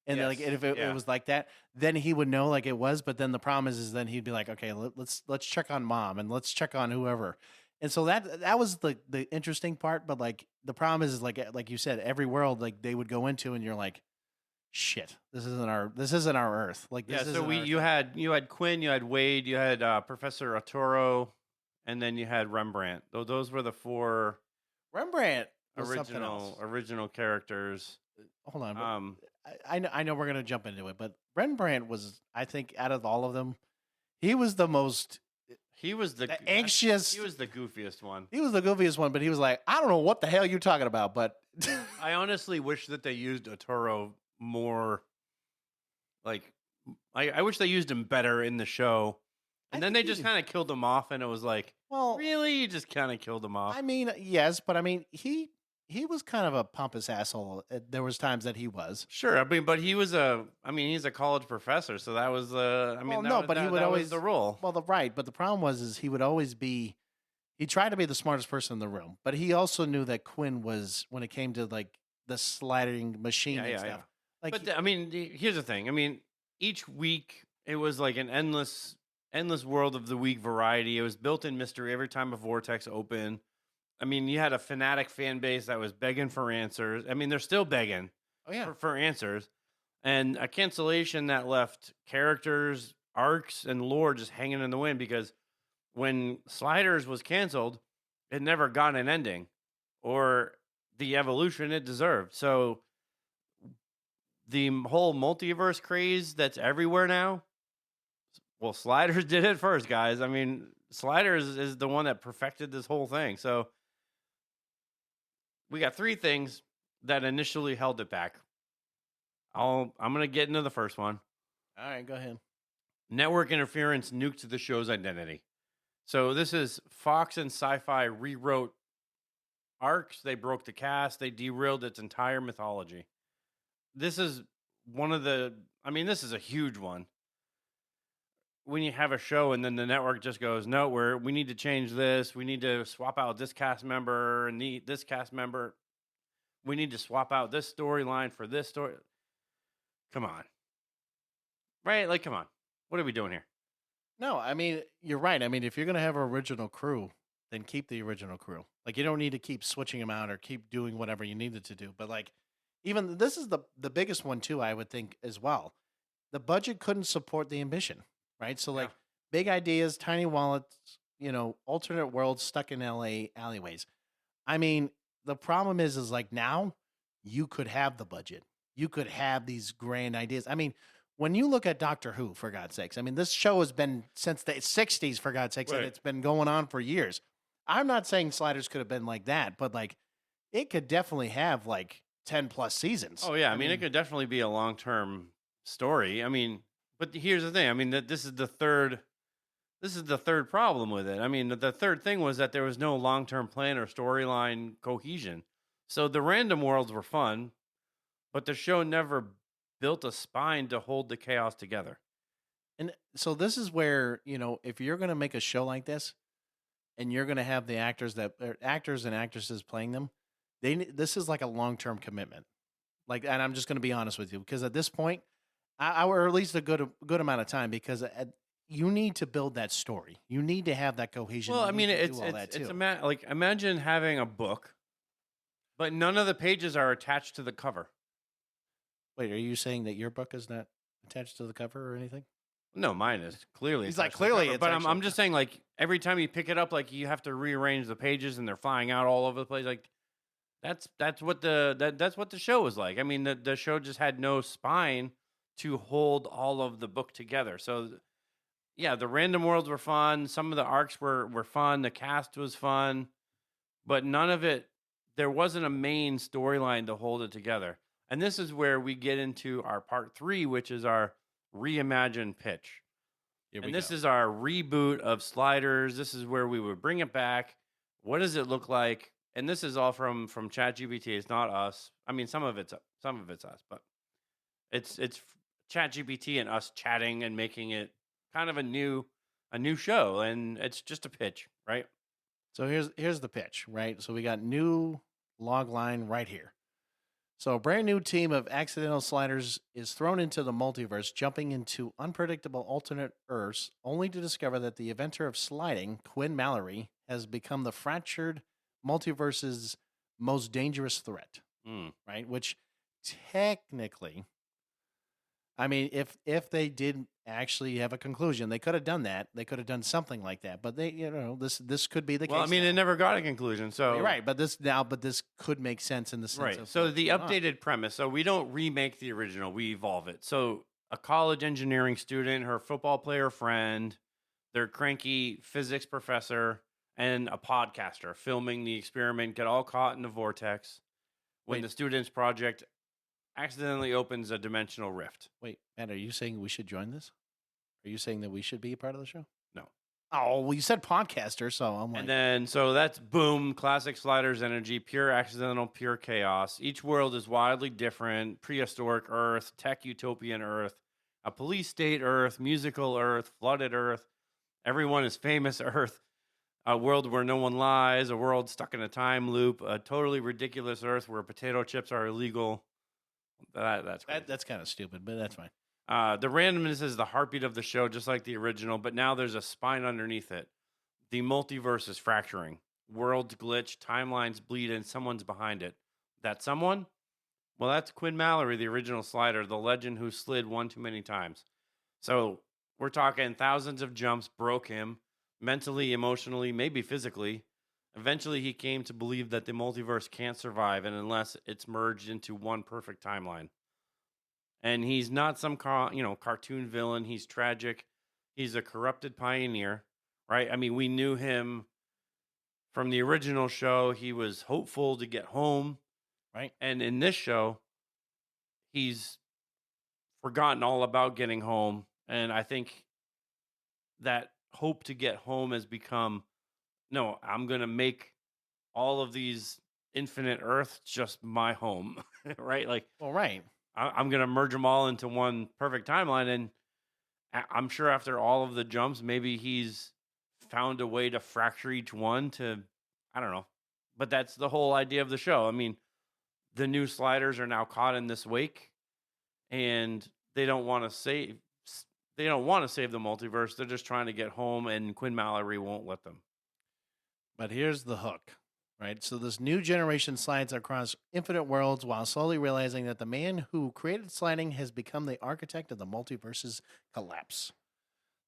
and Yes. like if it was like that, then he would know like it was. But then the problem is then he'd be like, okay, let's check on mom and let's check on whoever. And so that was the interesting part. But like the problem is like you said, every world like they would go into, and you're like, shit, this isn't our Earth. Like this Yeah, so isn't our you thing. had Quinn, you had Wade, you had Professor Arturo, and then you had Rembrandt. Those were the four Rembrandt was something else. original characters. Hold on, but Um, I know we're gonna jump into it, but Rembrandt was, I think, out of all of them, he was the most he was the anxious. He was the goofiest one. He was the goofiest one, but he was like, I don't know what the hell you're talking about, but I honestly wish that they used Arturo more. Like, I wish they used him better in the show. And I then think they just he- kind of killed him off, and it was like, well, really, you just kind of killed him off. I mean, yes, but I mean, he was kind of a pompous asshole. There was times that he was. Sure, I mean, but he's a college professor, so that was Well, no, but he would that always was the rule. Well, right, but the problem was he would always be. He tried to be the smartest person in the room, but he also knew that Quinn was, when it came to like the sliding machine and stuff. Like, But I mean, here's the thing. I mean, each week it was like an endless world of the week variety. It was built-in mystery every time a vortex opened. I mean, you had a fanatic fan base that was begging for answers. I mean, they're still begging oh yeah, for answers, and a cancellation that left characters, arcs, and lore just hanging in the wind, because when Sliders was canceled, it never got an ending or the evolution it deserved. So the whole multiverse craze that's everywhere now, well, Sliders did it first, guys. I mean, Sliders is the one that perfected this whole thing. So we got three things that initially held it back. I'm going to get into the first one. all right, go ahead. Network interference nuked the show's identity. So this is Fox and Sci-Fi rewrote arcs. They broke the cast. They derailed its entire mythology. This is this is a huge one. When you have a show and then the network just goes, no, we need to change this. We need to swap out this cast member and this cast member. We need to swap out this storyline for this story. Come on. Right? Like, come on. What are we doing here? No, I mean, you're right. I mean, if you're going to have an original crew, then keep the original crew. Like, you don't need to keep switching them out or keep doing whatever you needed to do. But like, even this is the biggest one too, I would think as well. The budget couldn't support the ambition, right? So like, big ideas, tiny wallets, alternate worlds stuck in LA alleyways. I mean, the problem is like now you could have the budget. You could have these grand ideas. I mean, when you look at Doctor Who, for God's sakes, I mean, this show has been since the 60s, for God's sakes, Right. and it's been going on for years. I'm not saying Sliders could have been like that, but like, it could definitely have like 10 plus seasons. Oh yeah, I mean it could definitely be a long-term story. I mean, but here's the thing. I mean, that this is the third problem with it. I mean, the third thing was that there was no long-term plan or storyline cohesion. So the random worlds were fun, but the show never built a spine to hold the chaos together. And so this is where, if you're going to make a show like this and you're going to have the actors and actresses playing them, this is like a long-term commitment. Like, and I'm just going to be honest with you, because at this point, or at least a good amount of time, because you need to build that story. You need to have that cohesion. Well, You I mean, need to it's do all that too. like imagine having a book, but none of the pages are attached to the cover. Wait, are you saying that your book is not attached to the cover or anything? No, mine is clearly. He's like, attached to the clearly cover, it's but actually I'm just saying, like, every time you pick it up, like, you have to rearrange the pages and they're flying out all over the place. Like, that's what the show was like. I mean, the show just had no spine to hold all of the book together. So, yeah, the random worlds were fun. Some of the arcs were fun. The cast was fun, but none of it. There wasn't a main storyline to hold it together. And this is where we get into our part 3, which is our reimagined pitch. This is our reboot of Sliders. This is where we would bring it back. What does it look like? And this is all from ChatGPT. It's not us. I mean, some of it's us, but it's ChatGPT and us chatting and making it kind of a new show. And it's just a pitch, right? So here's the pitch, right? So we got new log line right here. So, a brand new team of accidental sliders is thrown into the multiverse, jumping into unpredictable alternate Earths, only to discover that the inventor of sliding, Quinn Mallory, has become the fractured multiverse's most dangerous threat. Mm. Right? Which technically, I mean, if they did actually have a conclusion, they could have done that. They could have done something like that. But they, this could be the case. Well, I mean, now. it never got a conclusion. So You're right, but this could make sense in the sense right. of So what's the going on. updated premise. So we don't remake the original. We evolve it. So a college engineering student, her football player friend, their cranky physics professor, and a podcaster filming the experiment get all caught in the vortex when Wait. the student's project accidentally opens a dimensional rift. Wait, Matt, are you saying we should join this? Are you saying that we should be a part of the show? No. Oh, well, you said podcaster, so I'm like, And then, so that's boom, classic Sliders energy, pure accidental, pure chaos. Each world is wildly different: prehistoric Earth, tech utopian Earth, a police state Earth, musical Earth, flooded Earth. Everyone is famous Earth, a world where no one lies, a world stuck in a time loop, a totally ridiculous Earth where potato chips are illegal. That's crazy. that's kind of stupid, but that's fine. The randomness is the heartbeat of the show, just like the original, but now there's a spine underneath it. The multiverse is fracturing. Worlds glitch, timelines bleed, and someone's behind it. That someone? Well, that's Quinn Mallory, the original slider, the legend who slid one too many times. So we're talking thousands of jumps broke him, mentally, emotionally, maybe physically. Eventually, he came to believe that the multiverse can't survive, and unless it's merged into one perfect timeline. And he's not some cartoon villain. He's tragic. He's a corrupted pioneer, right? I mean, we knew him from the original show. He was hopeful to get home, Right. and in this show, he's forgotten all about getting home. And I think that hope to get home has become, no, I'm going to make all of these infinite Earths just my home, right? Like, Well, right. I'm going to merge them all into one perfect timeline. And I'm sure after all of the jumps, maybe he's found a way to fracture each one to, I don't know. But that's the whole idea of the show. I mean, the new sliders are now caught in this wake, and they don't want to save the multiverse. They're just trying to get home, and Quinn Mallory won't let them. But here's the hook, right? So this new generation slides across infinite worlds while slowly realizing that the man who created sliding has become the architect of the multiverse's collapse.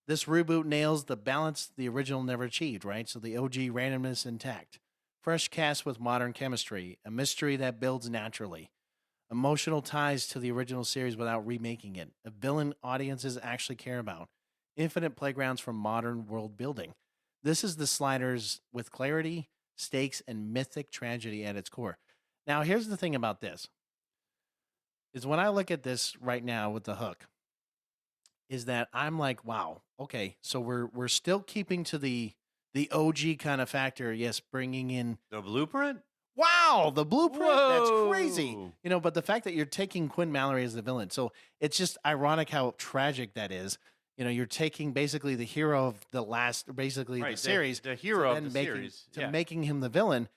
This reboot nails the balance the original never achieved, right? So the OG randomness intact. Fresh cast with modern chemistry, a mystery that builds naturally. Emotional ties to the original series without remaking it. A villain audiences actually care about. Infinite playgrounds for modern world building. This is the sliders with clarity, stakes, and mythic tragedy at its core. Now, here's the thing about this. Is when I look at this right now with the hook, is that I'm like, wow, okay, so we're still keeping to the OG kind of factor. Yes, bringing in The blueprint? wow, the blueprint. That's crazy. Whoa. But the fact that you're taking Quinn Mallory as the villain, so it's just ironic how tragic that is. You're taking basically the hero of the last, basically Right, the series, the hero to of then the series. Yeah. making him the villain.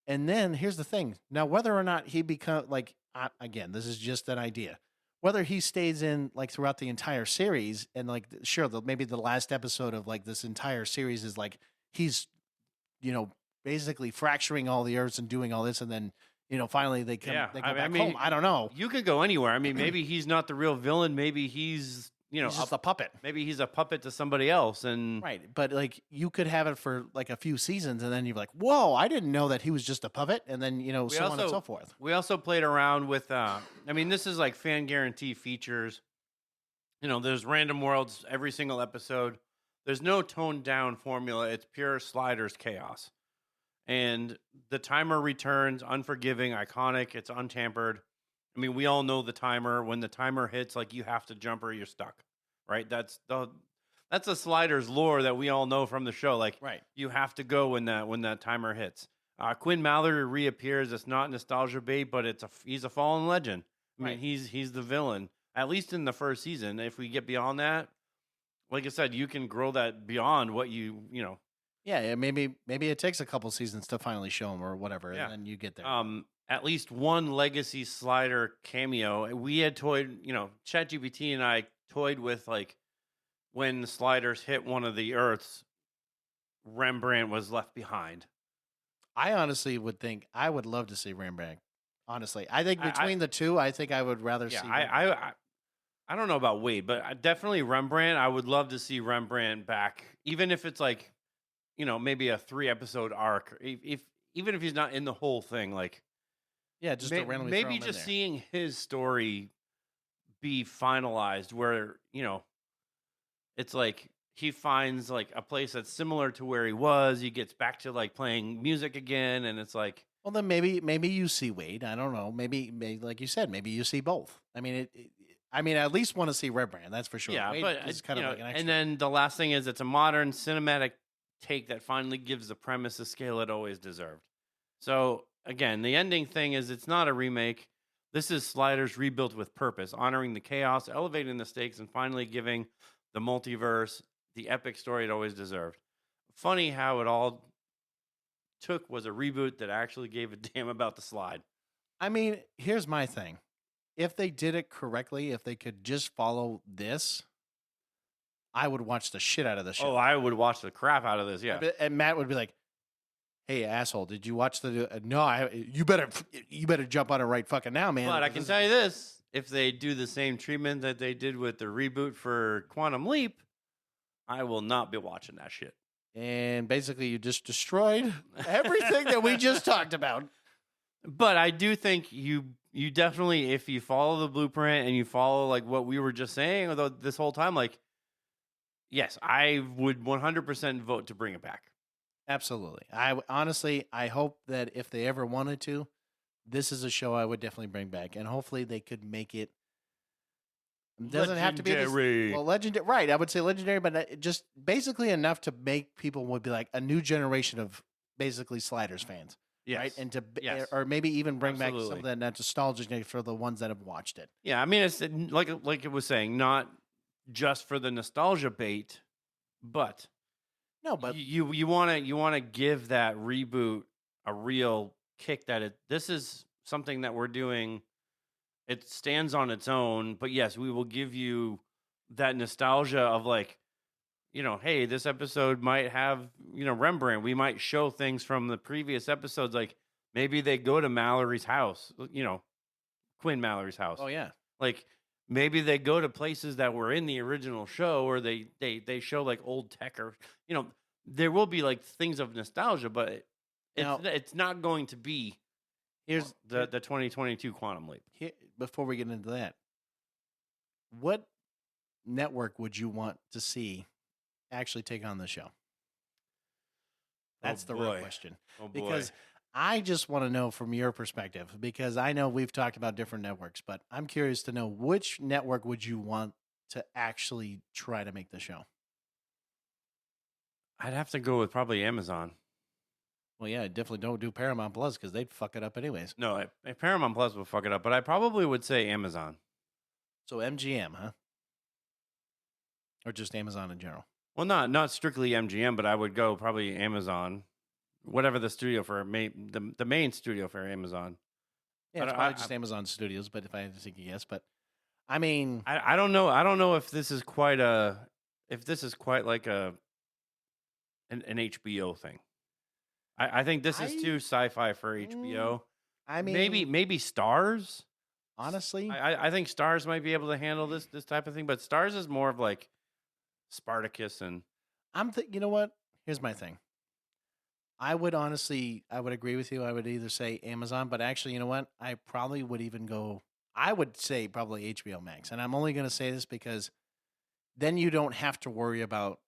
And then here's the thing. Now, whether or not he become again, this is just an idea. Whether he stays in like throughout the entire series, and like sure, maybe the last episode of like this entire series is like he's, basically fracturing all the Earths and doing all this, and then finally they come Yeah, they go I back mean, home. I don't know. You could go anywhere. I mean, maybe he's not the real villain. Maybe he's, He's just a puppet. maybe he's a puppet to somebody else. And Right, but like you could have it for like a few seasons, and then you're like, "Whoa, I didn't know that he was just a puppet," and then so on and so forth. we also played around with, I mean, this is like fan guarantee features. There's random worlds every single episode. There's no toned down formula. It's pure sliders chaos. And the timer returns unforgiving, iconic. It's untampered. I mean, we all know the timer. When the timer hits, like you have to jump or you're stuck, right? That's a sliders lore that we all know from the show. Like, Right. you have to go when that timer hits. Quinn Mallory reappears. It's not nostalgia bait, but he's a fallen legend. I mean, Right. he's the villain, at least in the first season. If we get beyond that, like I said, you can grow that beyond what you Yeah, maybe it takes a couple seasons to finally show them or whatever, Yeah. and then you get there. At least one legacy slider cameo. We had toyed, ChatGPT and I toyed with like when the sliders hit one of the Earths, Rembrandt was left behind. I honestly would think I would love to see Rembrandt. Honestly, I think I- between the two, I think I would rather Yeah, see. I don't know about Wade, but definitely Rembrandt. I would love to see Rembrandt back, even if it's like, maybe a 3-episode arc. Even if he's not in the whole thing, like yeah, just to randomly throw maybe him in just there. seeing his story be finalized, where it's like he finds like a place that's similar to where he was. He gets back to like playing music again, and it's like, Well, then maybe you see Wade. I don't know. Maybe like you said, maybe you see both. I mean, I mean, I at least want to see Rembrandt. That's for sure. yeah. Wade But is kind of like an extra. and then the last thing is it's a modern cinematic take that finally gives the premise the scale it always deserved. So again, the ending thing is it's not a remake. This is Sliders rebuilt with purpose, honoring the chaos, elevating the stakes, and finally giving the multiverse the epic story it always deserved. Funny how it all took was a reboot that actually gave a damn about the slide. I mean, here's my thing. If they did it correctly, if they could just follow this, I would watch the shit out of the show. Oh, I would watch the crap out of this. Yeah. And Matt would be like, "Hey, asshole, did you watch the? No, you better jump on it right fucking now, man." But I can tell you this: if they do the same treatment that they did with the reboot for Quantum Leap, I will not be watching that shit. And basically, you just destroyed everything that we just talked about. But I do think you definitely, if you follow the blueprint and you follow like what we were just saying, although this whole time, like, yes, I would 100% vote to bring it back. Absolutely. Honestly, I hope that if they ever wanted to, this is a show I would definitely bring back, and hopefully they could make it. It doesn't have to be Legendary. legendary. Right, I would say legendary, but just basically enough to make people would be like a new generation of basically Sliders fans, Yes. right? And to Yes. or maybe even bring back some Absolutely. of that nostalgia for the ones that have watched it. Yeah, I mean, it's like it was saying, not just for the nostalgia bait, but No, but you want to give that reboot a real kick. That this is something that we're doing. It stands on its own, but yes, we will give you that nostalgia of like, hey, this episode might have Rembrandt. We might show things from the previous episodes, like maybe they go to Mallory's house, Quinn Mallory's house. oh yeah, Like maybe they go to places that were in the original show, or they show like old tech, or there will be like things of nostalgia, but it's not going to be here's the 2022 Quantum Leap. here, before we get into that, what network would you want to see actually take on the show? That's the real boy. question. Oh boy. Because I just want to know from your perspective, because I know we've talked about different networks, but I'm curious to know which network would you want to actually try to make the show? I'd have to go with probably Amazon. Well, yeah, definitely don't do Paramount Plus because they'd fuck it up anyways. No, Paramount Plus will fuck it up, but I probably would say Amazon. So MGM, huh? Or just Amazon in general? Well, not strictly MGM, but I would go probably Amazon, whatever the studio for the main studio for Amazon. Yeah, it's I- probably just Amazon Studios, but if I had to take a guess, but I mean, I don't know. I don't know if this is quite like an HBO thing. I think this is too sci-fi for HBO. I mean, Maybe Stars. honestly, I think Stars might be able to handle this type of thing, but Stars is more of like Spartacus and you know what? Here's my thing. I would agree with you. I would either say Amazon, but actually, you know what? I probably would even go. I would say probably HBO Max, and I'm only going to say this because then you don't have to worry about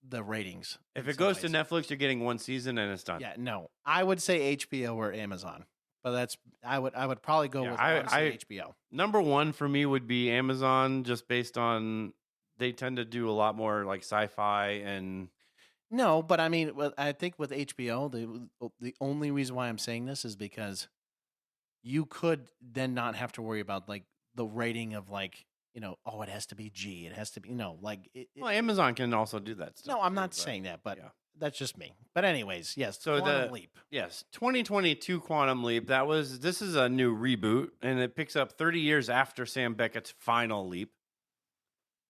the ratings. if in it some goes to ways. Netflix, you're getting one season and it's done. Yeah, no, I would say HBO or Amazon, but I would probably go Yeah, with I- honestly HBO. Number one for me would be Amazon, just based on they tend to do a lot more like sci-fi and No, but I mean, I think with HBO, the only reason why I'm saying this is because you could then not have to worry about like the rating of like it has to be G, it has to be like well, Amazon can also do that stuff. no, I'm too, not but- saying that, but yeah. that's just me. But anyways, yes. So Quantum Leap. Yes, 2022 Quantum Leap. This is a new reboot, and it picks up 30 years after Sam Beckett's final leap.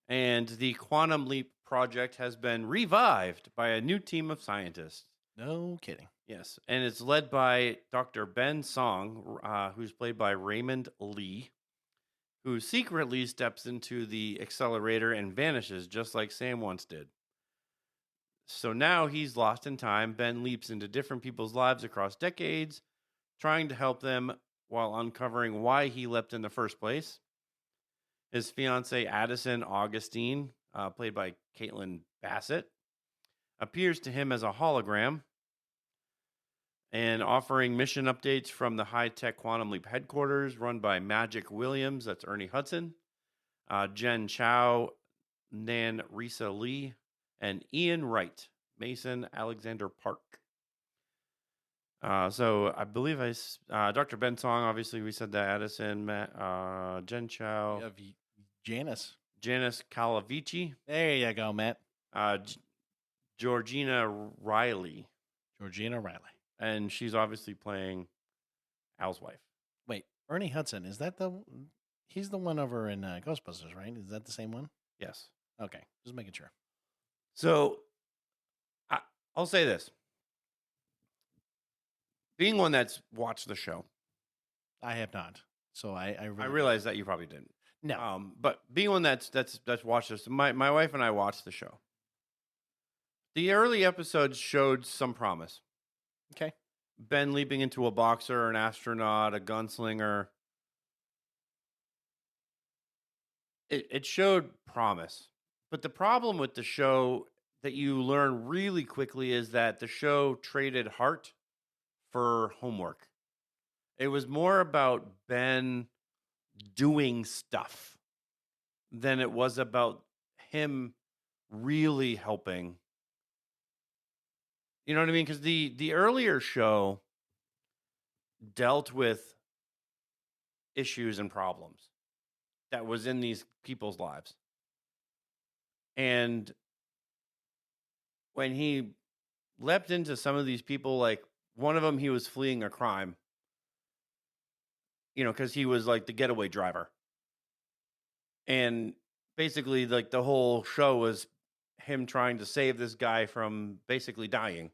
And the Quantum Leap project has been revived by a new team of scientists. No kidding. Yes, and it's led by Dr. Ben Song, who's played by Raymond Lee, who secretly steps into the accelerator and vanishes just like Sam once did. So now he's lost in time. Ben leaps into different people's lives across decades, trying to help them while uncovering why he leapt in the first place. His fiancée, Addison Augustine, played by Caitlin Bassett, appears to him as a hologram and offering mission updates from the high-tech Quantum Leap headquarters run by Magic Williams, that's Ernie Hudson, Jen Chow, Nan Risa Lee, and Ian Wright, Mason Alexander Park. So I believe Dr. Ben Song, obviously we said that, Addison, Jen Chow. You have Janice Calavici. There you go, Matt. Georgina Riley. And she's obviously playing Al's wife. Wait, Ernie Hudson, is that he's the one over in Ghostbusters, right? Is that the same one? Yes. Okay, just making sure. So I'll say this. Being one that's watched the show. I have not. So I realize that you probably didn't. No. But being one that's watched this, my wife and I watched the show. The early episodes showed some promise. Okay. Ben leaping into a boxer, an astronaut, a gunslinger. It showed promise. But the problem with the show that you learn really quickly is that the show traded heart for homework. It was more about Ben doing stuff than it was about him really helping. You know what I mean? Because the earlier show dealt with issues and problems that was in these people's lives. And when he leapt into some of these people, like one of them, he was fleeing a crime, because he was like the getaway driver. And basically, like the whole show was him trying to save this guy from basically dying.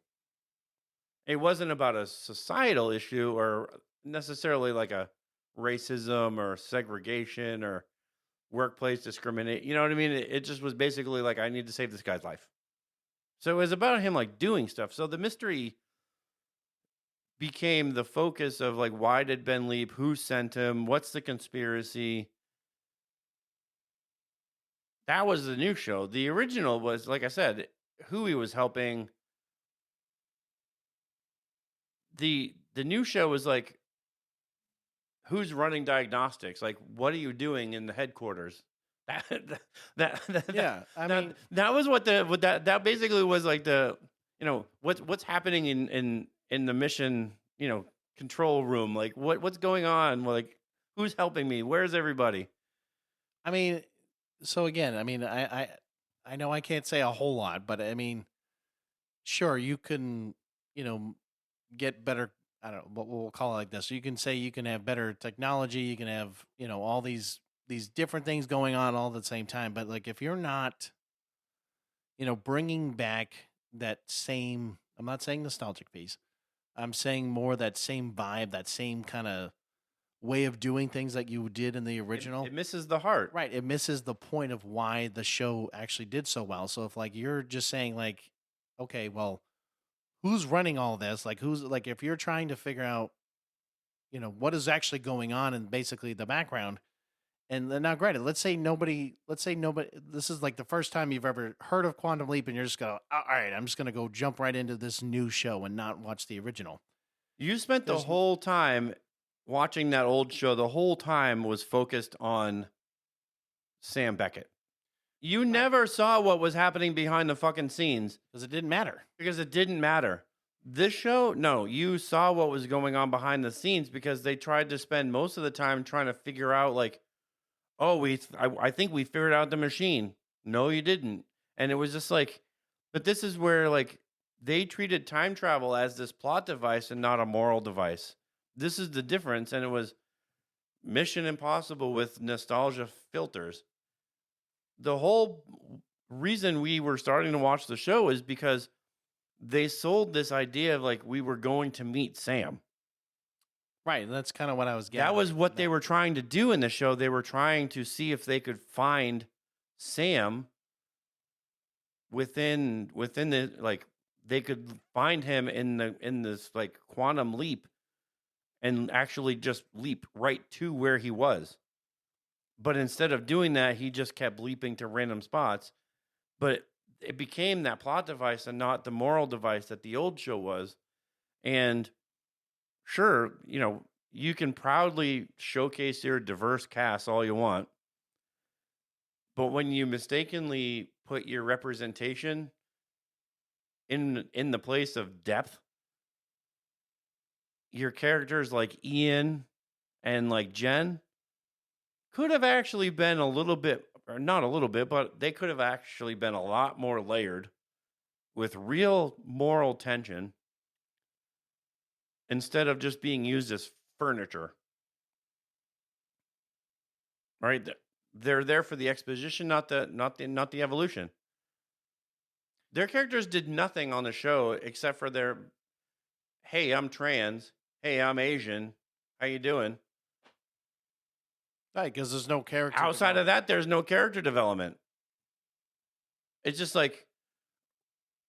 It wasn't about a societal issue or necessarily like a racism or segregation or workplace discrimination. You know what I mean? It just was basically like, I need to save this guy's life. So it was about him like doing stuff. So the mystery became the focus of like, why did Ben leap? Who sent him? What's the conspiracy? That was the new show. The original was, like I said, who he was helping. The new show was like, who's running diagnostics? Like, what are you doing in the headquarters? That was what that basically was like the, what's happening in the mission, control room. Like what's going on? Like, who's helping me? Where's everybody? I mean, so again, I mean, I know I can't say a whole lot, but I mean, sure, you can, get better. I don't know, but we'll call it like this. So you can say you can have better technology. You can have, all these different things going on all at the same time. But like, if you're not, bringing back that same, I'm not saying nostalgic piece. I'm saying more that same vibe, that same kind of way of doing things that you did in the original. It misses the heart. Right. It misses the point of why the show actually did so well. So if like, you're just saying like, okay, well, who's running all this? Like, who's like, if you're trying to figure out, what is actually going on in basically the background. And then now, granted, let's say nobody, this is like the first time you've ever heard of Quantum Leap and you're just going to, all right, I'm just going to go jump right into this new show and not watch the original. You spent the whole time watching that old show. The whole time was focused on Sam Beckett. You never saw what was happening behind the fucking scenes. Because it didn't matter. This show, no, you saw what was going on behind the scenes because they tried to spend most of the time trying to figure out like, oh, I think we figured out the machine. No, you didn't. And it was just like, but this is where like they treated time travel as this plot device and not a moral device. This is the difference, and it was Mission Impossible with nostalgia filters. The whole reason we were starting to watch the show is because they sold this idea of like we were going to meet Sam. Right. That's kind of what I was getting. That was what they were trying to do in the show. They were trying to see if they could find Sam within the like they could find him in this like quantum leap and actually just leap right to where he was. But instead of doing that, he just kept leaping to random spots. But it became that plot device and not the moral device that the old show was. And sure, you know, you can proudly showcase your diverse cast all you want. But when you mistakenly put your representation in the place of depth, your characters like Ian and like Jen could have actually been a little bit, or not a little bit, but they could have actually been a lot more layered with real moral tension instead of just being used as furniture. Right? They're there for the exposition, not the evolution. Their characters did nothing on the show except for their, hey, I'm trans. Hey, I'm Asian. How you doing? Right, because there's no character. Outside of that, there's no character development. It's just like,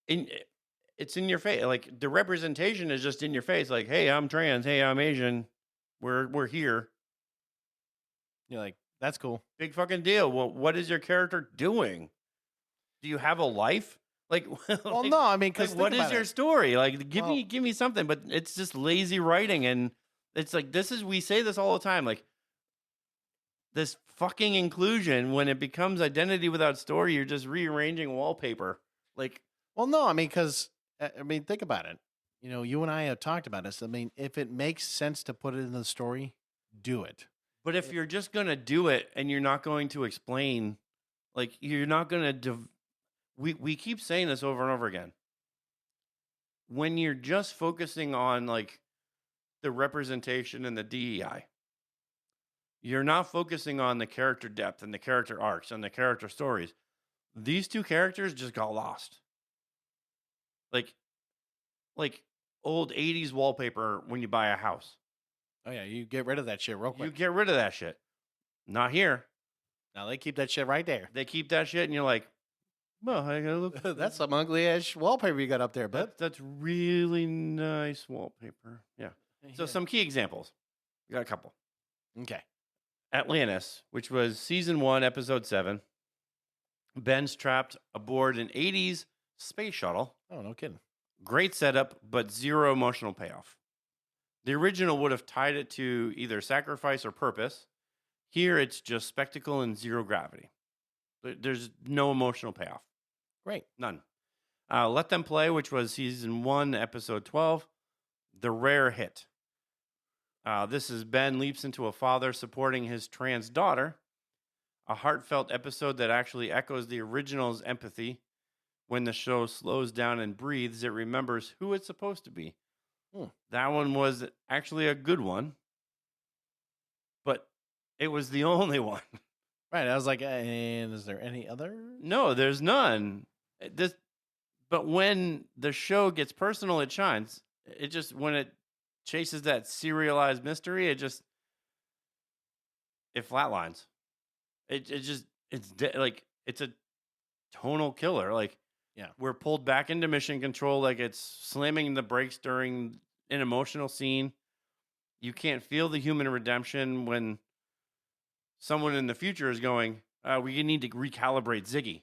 it's in your face. Like the representation is just in your face. Like, hey, I'm trans. Hey, I'm Asian. We're here. You're like, that's cool. Big fucking deal. Well, what is your character doing? Do you have a life? Like, Well, like, no, I mean, because like, what is your story? Like, give me something. But it's just lazy writing, and it's like we say this all the time. Like this fucking inclusion, when it becomes identity without story, you're just rearranging wallpaper. Like, well, no, I mean, because think about it. You know, you and I have talked about this. I mean, if it makes sense to put it in the story, do it. but if you're just gonna do it and you're not going to explain, like you're not gonna. We keep saying this over and over again. When you're just focusing on like the representation and the DEI, you're not focusing on the character depth and the character arcs and the character stories. These two characters just got lost. Like old 80s wallpaper when you buy a house. Oh, yeah, you get rid of that shit real You quick. get rid of that shit. Not here. Now they keep that shit right there. They keep that shit and you're like, well, I gotta look. That's some ugly ass wallpaper you got up there, bud. That's really nice wallpaper. Yeah. So some key examples. We got a couple. Okay. Atlantis, which was season 1, episode 7. Ben's trapped aboard an 80s space shuttle. Oh, no kidding. Great setup, but zero emotional payoff. The original would have tied it to either sacrifice or purpose. Here, it's just spectacle and zero gravity. There's no emotional payoff. Great. None. Let Them Play, which was season 1, episode 12. The rare hit. This is Ben leaps into a father supporting his trans daughter. A heartfelt episode that actually echoes the original's empathy. When the show slows down and breathes, it remembers who it's supposed to be. That one was actually a good one. But it was the only one. Right. I was like, and is there any other? No, there's none. But when the show gets personal, it shines. It just, when it chases that serialized mystery, it flatlines. It's a tonal killer. Like, yeah, we're pulled back into mission control, like it's slamming the brakes during an emotional scene. You can't feel the human redemption when someone in the future is going, we need to recalibrate Ziggy.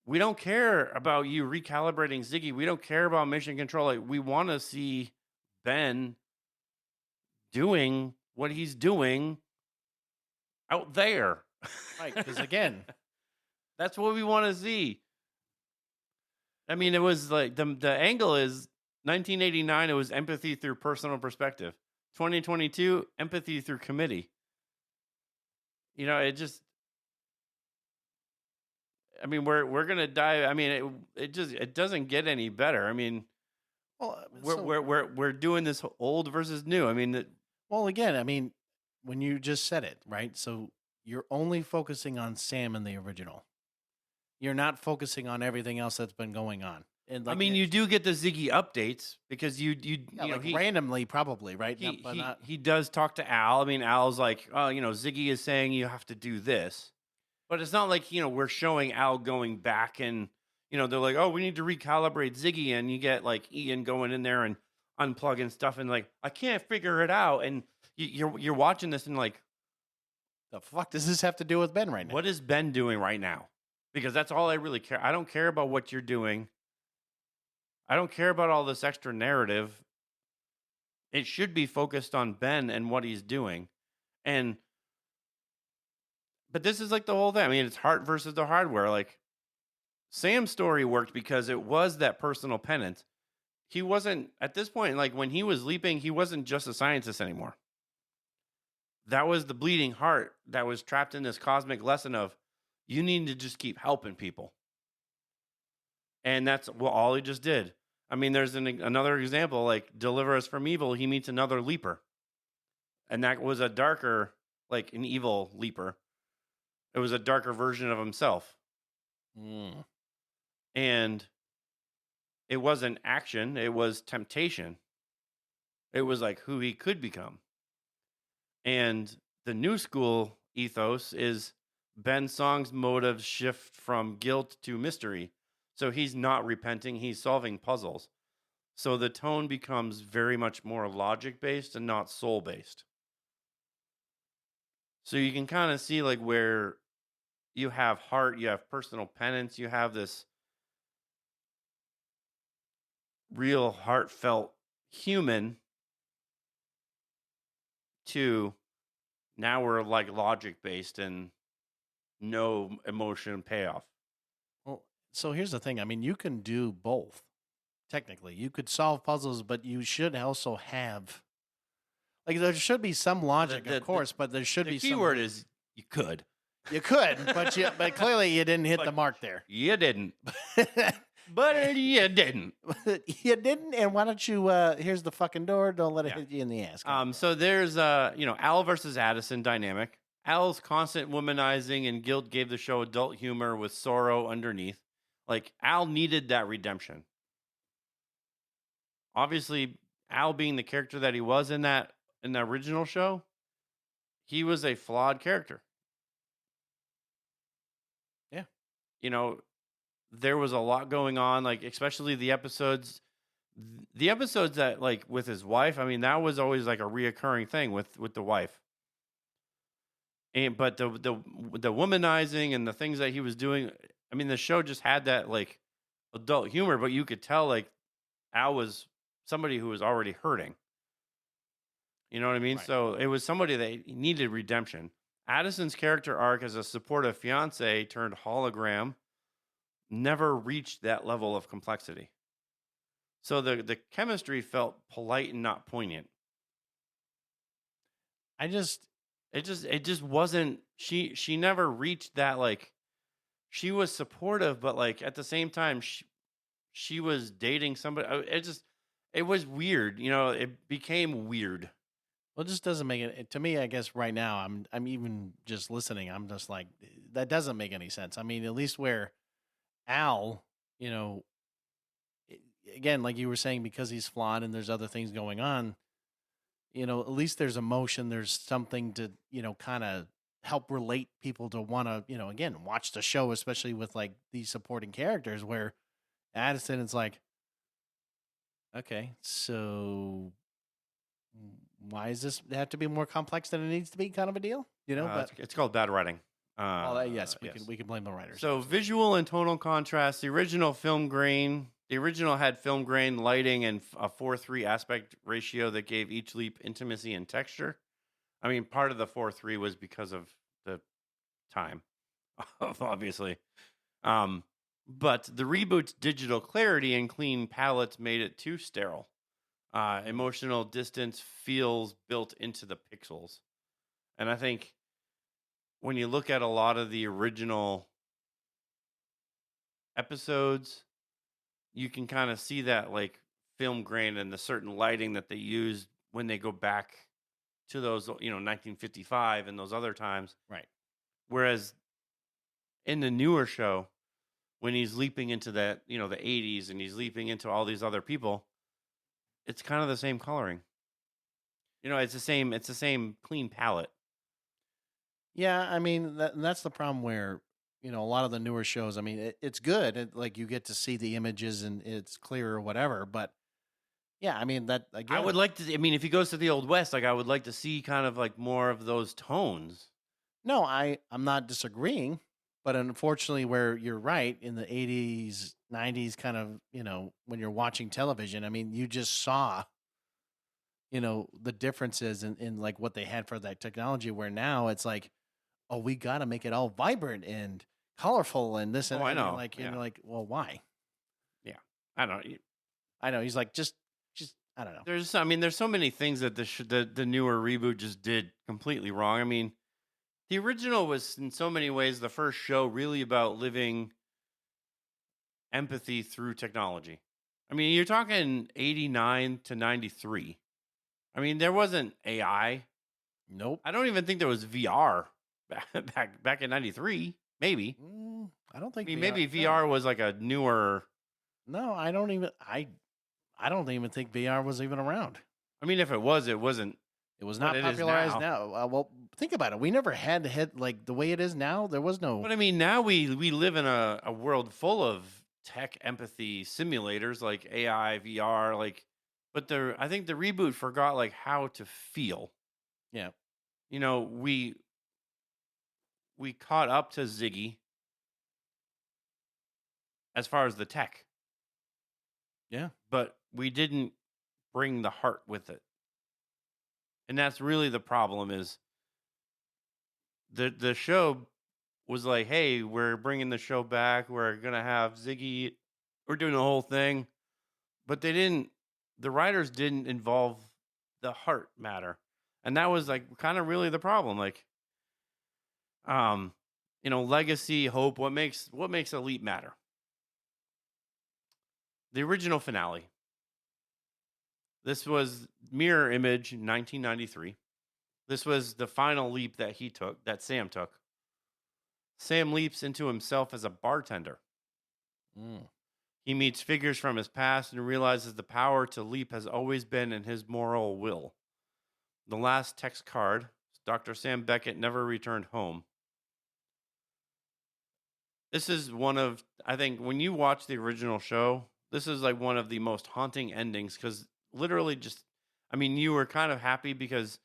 We don't care about you recalibrating Ziggy. We don't care about mission control. Like, we want to see Ben doing what he's doing out there. Right, because again, that's what we want to see. I mean, it was like the angle is 1989. It was empathy through personal perspective. 2022, empathy through committee. You know, I mean, we're gonna dive. I mean, it doesn't get any better. I mean, Well, we're doing this old versus new. I mean, well, again, I mean, when you just said it, right? So you're only focusing on Sam in the original. You're not focusing on everything else that's been going on. And I like, mean, you do get the Ziggy updates because you yeah, know like randomly, probably, right? he does talk to Al. I mean, Al's like, oh, Ziggy is saying you have to do this, but it's not like we're showing Al going back and they're like, oh, we need to recalibrate Ziggy, and you get like Ian going in there and unplugging stuff, and like I can't figure it out, and you're watching this and like, the fuck does this have to do with Ben right now? what is Ben doing right now? Because that's all I really care. I don't care about what you're doing. I don't care about all this extra narrative. It should be focused on Ben and what he's doing. But this is like the whole thing. I mean, it's heart versus the hardware. Like, Sam's story worked because it was that personal penance. He wasn't, at this point, like when he was leaping, he wasn't just a scientist anymore. That was the bleeding heart that was trapped in this cosmic lesson of, you need to just keep helping people. And that's all he just did. I mean, there's another example, like Deliver Us from Evil. He meets another leaper. And that was a darker, like an evil leaper. It was a darker version of himself. And it wasn't action. It was temptation. It was like who he could become. And the new school ethos is Ben Song's motives shift from guilt to mystery. So he's not repenting, he's solving puzzles. So the tone becomes very much more logic-based and not soul-based. So you can kind of see like where you have heart, you have personal penance, you have this real heartfelt human to now we're like logic-based and no emotion payoff. Well, so here's the thing. I mean, you can do both. Technically, you could solve puzzles, but you should also have, like, there should be some logic, of course, but there should be The key word is you could. You could, but clearly you didn't hit the mark there. You didn't. But you didn't. You didn't, and why don't you? Here's the fucking door. Don't let it hit you in the ass. So there's Al versus Addison dynamic. Al's constant womanizing and guilt gave the show adult humor with sorrow underneath. Like, Al needed that redemption. Obviously, Al being the character that he was in the original show, he was a flawed character. Yeah. There was a lot going on, like especially the episodes that like with his wife. I mean, that was always like a reoccurring thing with the wife. But the womanizing and the things that he was doing, I mean, the show just had that like adult humor, but you could tell like Al was somebody who was already hurting. You know what I mean? Right. So it was somebody that needed redemption. Addison's character arc as a supportive fiance turned hologram never reached that level of complexity. So the chemistry felt polite and not poignant. It just wasn't, she never reached that, like, she was supportive, but like at the same time she was dating somebody. It was weird, it became weird. Well, it just doesn't make it to me. I guess right now I'm even just listening. I'm just like, that doesn't make any sense. I mean, at least where Al, again, like you were saying, because he's flawed and there's other things going on, at least there's emotion. There's something to, kind of help relate people to want to, again, watch the show, especially with like these supporting characters where Addison is like, okay, so why does this have to be more complex than it needs to be, kind of a deal? But it's called bad writing. Yes, we can blame the writers. So visual and tonal contrast. The original had film grain, lighting, and a 4:3 aspect ratio that gave each leap intimacy and texture. I mean, part of the 4:3 was because of the time, obviously. But the reboot's digital clarity and clean palettes made it too sterile. Emotional distance feels built into the pixels. And I think when you look at a lot of the original episodes, you can kind of see that like film grain and the certain lighting that they used when they go back to those, 1955 and those other times. Right. Whereas in the newer show, when he's leaping into that, the 80s and he's leaping into all these other people, it's kind of the same coloring. It's the same clean palette. Yeah, I mean that's the problem where a lot of the newer shows. I mean, it's good. Like you get to see the images and it's clear or whatever. But yeah, I mean that again. I would like to. I mean, if he goes to the Old West, like I would like to see kind of like more of those tones. No, I'm not disagreeing, but unfortunately, where you're right in the 80s, 90s, kind of when you're watching television, I mean, you just saw the differences in like what they had for that technology. Where now it's like, oh, we got to make it all vibrant and colorful and this and I know. you're like, well, why? Yeah, I don't know. I know. He's like, just I don't know. There's so many things that the newer reboot just did completely wrong. I mean, the original was in so many ways the first show really about living empathy through technology. I mean, you're talking 89 to 93. I mean, there wasn't AI. Nope. I don't even think there was VR back in 93, maybe. I don't think. I mean, maybe VR was like a newer. No, I don't even. I don't even think VR was even around. I mean, if it was, it wasn't. It was not popularized now. Well, think about it. We never had to hit like the way it is now. There was no. But I mean, now we live in a world full of tech empathy simulators like AI, VR, like. But I think the reboot forgot like how to feel. Yeah. We caught up to Ziggy as far as the tech. Yeah. But we didn't bring the heart with it. And that's really the problem is the show was like, hey, we're bringing the show back. We're going to have Ziggy. We're doing the whole thing. But the writers didn't involve the heart matter. And that was like kind of really the problem. Like, legacy, hope, what makes a leap matter? The original finale. This was Mirror Image 1993. This was the final leap that Sam took. Sam leaps into himself as a bartender. He meets figures from his past and realizes the power to leap has always been in his moral will. The last text card, Dr. Sam Beckett never returned home. This is one of, I think, when you watch the original show, this is like one of the most haunting endings because literally you were kind of happy because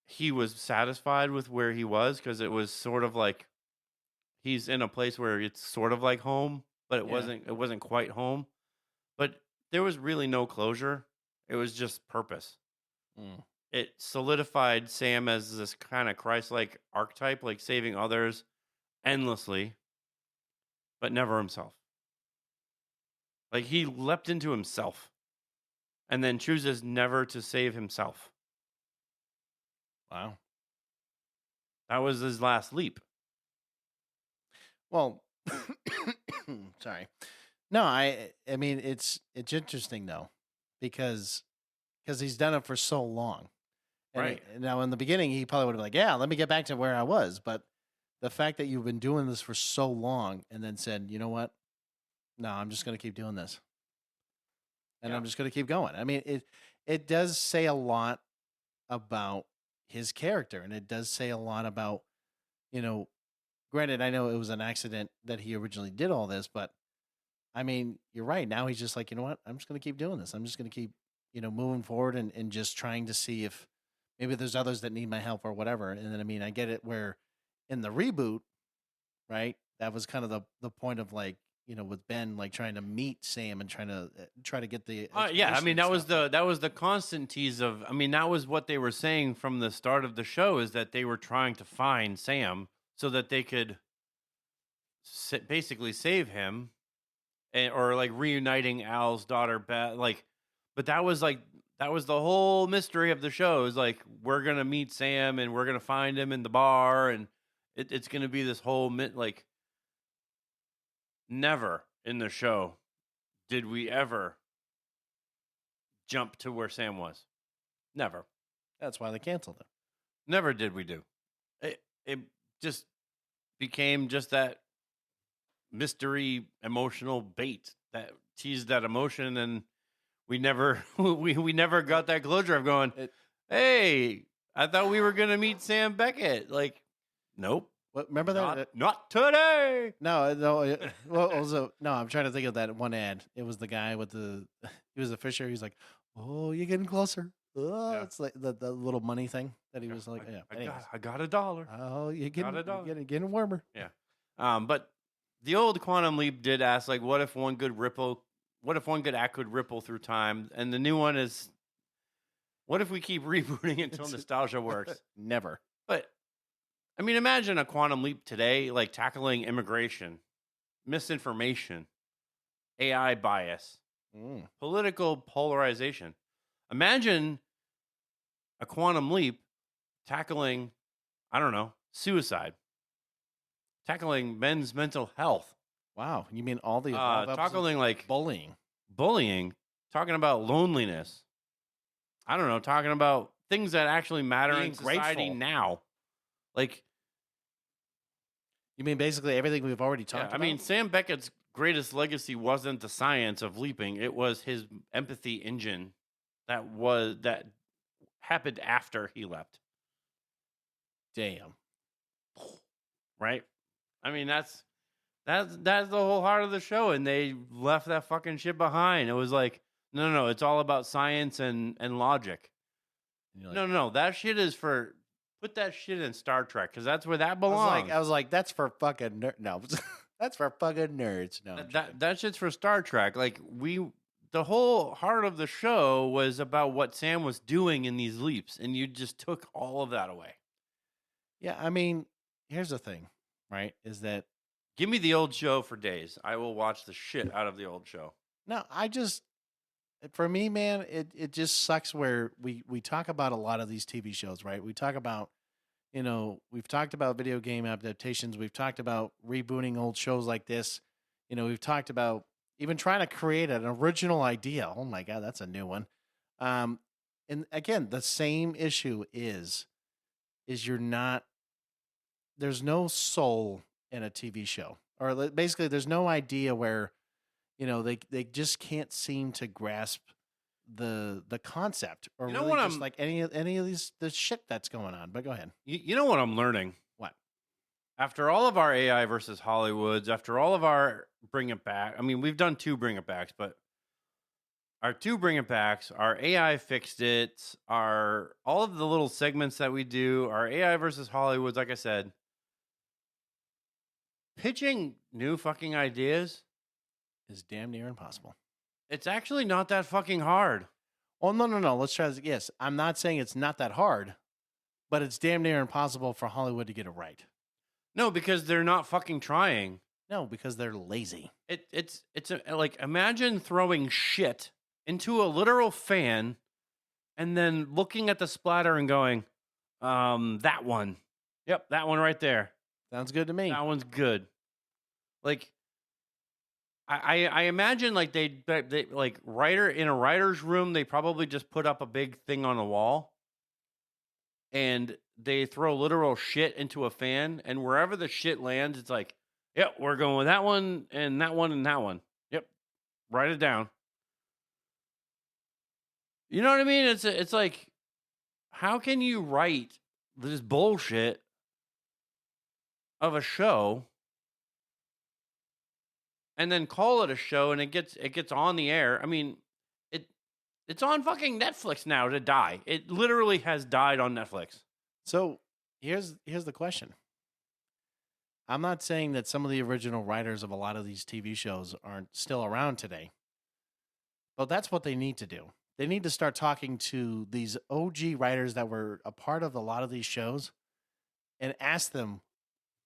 he was satisfied with where he was because it was sort of like he's in a place where it's sort of like home, but it wasn't quite home. But there was really no closure. It was just purpose. It solidified Sam as this kind of Christ-like archetype, like saving others endlessly, but never himself. Like he leapt into himself and then chooses never to save himself. Wow. That was his last leap. Well, sorry. No, I mean it's interesting though because he's done it for so long. And right. Now in the beginning he probably would have been like, yeah, let me get back to where I was, but the fact that you've been doing this for so long and then said, you know what? No, I'm just going to keep doing this. And I'm just going to keep going. I mean, it does say a lot about his character, and it does say a lot about, granted, I know it was an accident that he originally did all this, but I mean, you're right. Now he's just like, you know what? I'm just going to keep doing this. I'm just going to keep, moving forward and just trying to see if maybe there's others that need my help or whatever. And then, I mean, I get it where in the reboot, right, that was kind of the point of like, with Ben like trying to meet Sam and trying to get the yeah. I mean, that was the constant tease of. I mean, that was what they were saying from the start of the show is that they were trying to find Sam so that they could basically save him, or like reuniting Al's daughter Beth. Like, but that was the whole mystery of the show. Is like we're gonna meet Sam and we're gonna find him in the bar and it's gonna be this whole like. never in the show did we ever jump to where Sam was. Never. That's why they canceled it. Never did we do. It just became just that mystery emotional bait that teased that emotion, and we never we never got that closure of going, hey, I thought we were gonna meet Sam Beckett. Like, nope. What, remember that? Not today. No. Well, also, no. I'm trying to think of that one ad. It was the guy with he was a fisher. He's like, "Oh, you're getting closer." Oh, Yeah. it's like the little money thing that he was like. Yeah, I got $1. oh, you're $1. getting warmer. Yeah. But the old Quantum Leap did ask, like, what if one good act could ripple through time? And the new one is, what if we keep rebooting until nostalgia works? Never. But I mean, imagine a Quantum Leap today, like tackling immigration, misinformation, AI bias, political polarization. Imagine a Quantum Leap tackling, I don't know, suicide, tackling men's mental health. Wow, you mean all the tackling like bullying, talking about loneliness. I don't know, talking about things that actually matter Being in society grateful. now. Like, you mean basically everything we've already talked about? I mean, Sam Beckett's greatest legacy wasn't the science of leaping; it was his empathy engine that happened after he left. Damn. Right? I mean, that's the whole heart of the show, and they left that fucking shit behind. It was like, no, it's all about science and logic. Like, no, that shit is for, put that shit in Star Trek, because that's where that belongs. I was like, that's for fucking no, that's for fucking nerds. No, that shit's for Star Trek. Like, the whole heart of the show was about what Sam was doing in these leaps, and you just took all of that away. Yeah, I mean, here's the thing, right? Is that give me the old show for days. I will watch the shit out of the old show. No, for me, man, it just sucks where we talk about a lot of these TV shows, right? We talk about, we've talked about video game adaptations. We've talked about rebooting old shows like this. We've talked about even trying to create an original idea. Oh my God, that's a new one. And again, the same issue is there's no soul in a TV show, or basically there's no idea where, they just can't seem to grasp the concept, or really what just like any of these the shit that's going on. But go ahead. You know what I'm learning? What? After all of our AI versus Hollywoods, after all of our Bring It Back, I mean, we've done 2 Bring It Backs, but our 2 Bring It Backs, our AI fixed it, all of the little segments that we do, our AI versus Hollywoods, like I said, pitching new fucking ideas Is damn near impossible. It's actually not that fucking hard. Oh, no. Let's try this. Yes, I'm not saying it's not that hard, but it's damn near impossible for Hollywood to get it right. No, because they're not fucking trying. No, because they're lazy. It's like, imagine throwing shit into a literal fan and then looking at the splatter and going, that one. Yep, that one right there. Sounds good to me. That one's good. Like, I imagine like they like in a writer's room, they probably just put up a big thing on the wall and they throw literal shit into a fan, and wherever the shit lands, it's like, yep, we're going with that one and that one and that one. Yep. Write it down. You know what I mean? It's like, how can you write this bullshit of a show and then call it a show and it gets on the air? I mean, it's on fucking Netflix now to die. It literally has died on Netflix. So here's the question. I'm not saying that some of the original writers of a lot of these TV shows aren't still around today, but that's what they need to do. They need to start talking to these OG writers that were a part of a lot of these shows and ask them,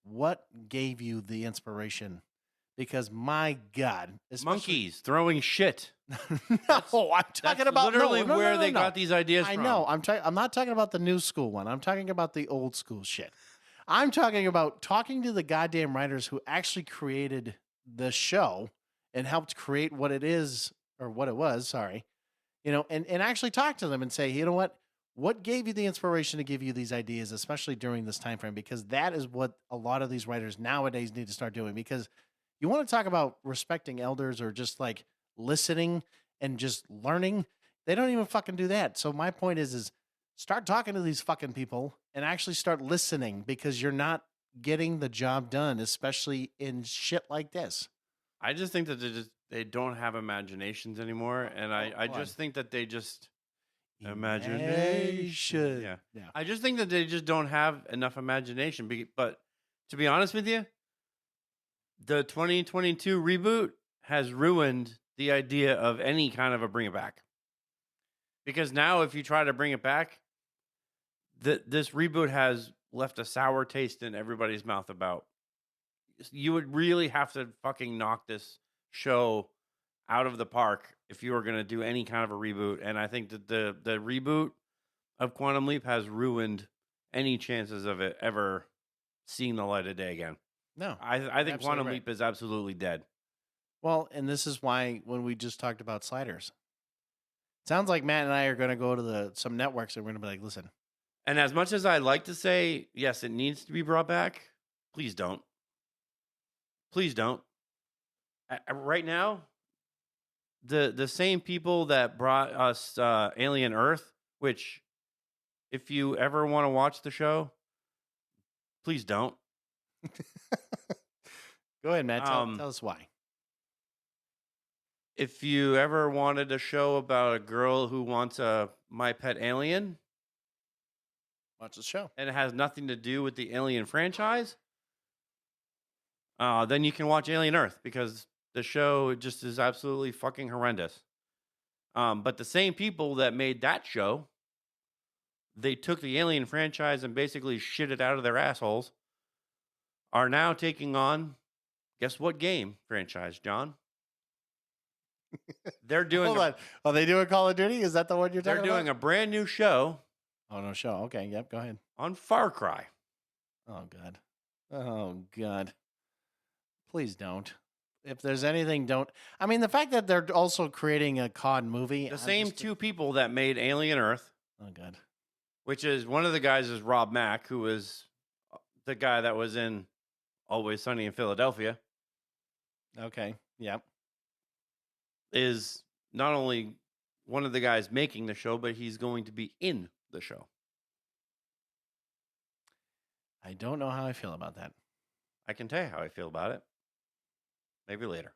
what gave you the inspiration? Because my God, monkeys throwing shit. No, I'm talking about literally where they got these ideas from. I know. I'm not talking about the new school one. I'm talking about the old school shit. I'm talking about talking to the goddamn writers who actually created the show and helped create what it is or what it was, sorry, and actually talk to them and say, you know what gave you the inspiration to give you these ideas, especially during this time frame? Because that is what a lot of these writers nowadays need to start doing. Because you want to talk about respecting elders or just like listening and just learning. They don't even fucking do that. So my point is start talking to these fucking people and actually start listening, because you're not getting the job done, especially in shit like this. I just think that they don't have imaginations anymore, and I just think that they just imagination. Yeah. I just think that they just don't have enough imagination. But to be honest with you, the 2022 reboot has ruined the idea of any kind of a bring it back. Because now, if you try to bring it back, this reboot has left a sour taste in everybody's mouth about. You would really have to fucking knock this show out of the park if you were going to do any kind of a reboot. And I think that the reboot of Quantum Leap has ruined any chances of it ever seeing the light of day again. No, I think Quantum Leap is absolutely dead. Well, and this is why when we just talked about Sliders, sounds like Matt and I are going to go to some networks and we're going to be like, listen. And as much as I like to say, yes, it needs to be brought back, please don't. Please don't. Right now, the same people that brought us Alien Earth, which if you ever want to watch the show, please don't. Go ahead, Matt. Tell us why. If you ever wanted a show about a girl who wants a My Pet Alien, watch the show. And it has nothing to do with the Alien franchise, then you can watch Alien Earth, because the show just is absolutely fucking horrendous. But the same people that made that show, they took the Alien franchise and basically shit it out of their assholes, are now taking on, guess what game franchise, John? They're doing. Hold on. Are they doing Call of Duty? Is that the one you're talking about? They're doing a brand new show. Oh, no show. Okay. Yep. Go ahead. On Far Cry. Oh, God. Oh, God. Please don't. If there's anything, don't. I mean, the fact that they're also creating a COD movie. The same two people that made Alien Earth. Oh, God. Which is, one of the guys is Rob Mack, who was the guy that was in Always Sunny in Philadelphia. Okay. Yep. Is not only one of the guys making the show, but he's going to be in the show. I don't know how I feel about that. I can tell you how I feel about it. Maybe later.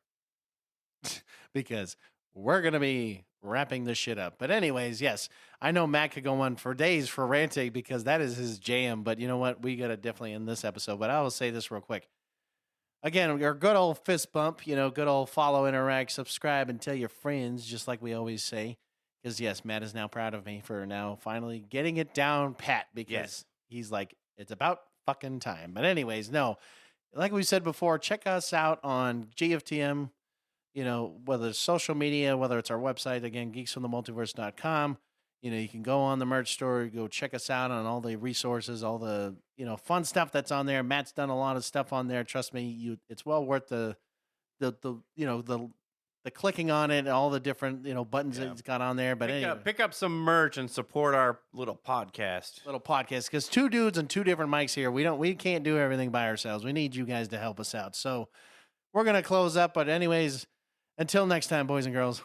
Because we're going to be wrapping this shit up. But anyways, yes, I know Matt could go on for days for ranting because that is his jam. But you know what? We got to definitely end this episode. But I will say this real quick. Again, your good old fist bump, good old follow, interact, subscribe, and tell your friends, just like we always say. Because, yes, Matt is now proud of me for now finally getting it down pat, because he's like, it's about fucking time. But anyways, no, like we said before, check us out on GFTM, whether it's social media, whether it's our website, again, geeksfromthemultiverse.com. You can go on the merch store, go check us out on all the resources, all the, fun stuff that's on there. Matt's done a lot of stuff on there. Trust me, it's well worth the clicking on it, all the different, buttons that it's got on there. But anyway, pick up some merch and support our little podcast. Because two dudes and two different mics here. We can't do everything by ourselves. We need you guys to help us out. So we're going to close up. But anyways, until next time, boys and girls.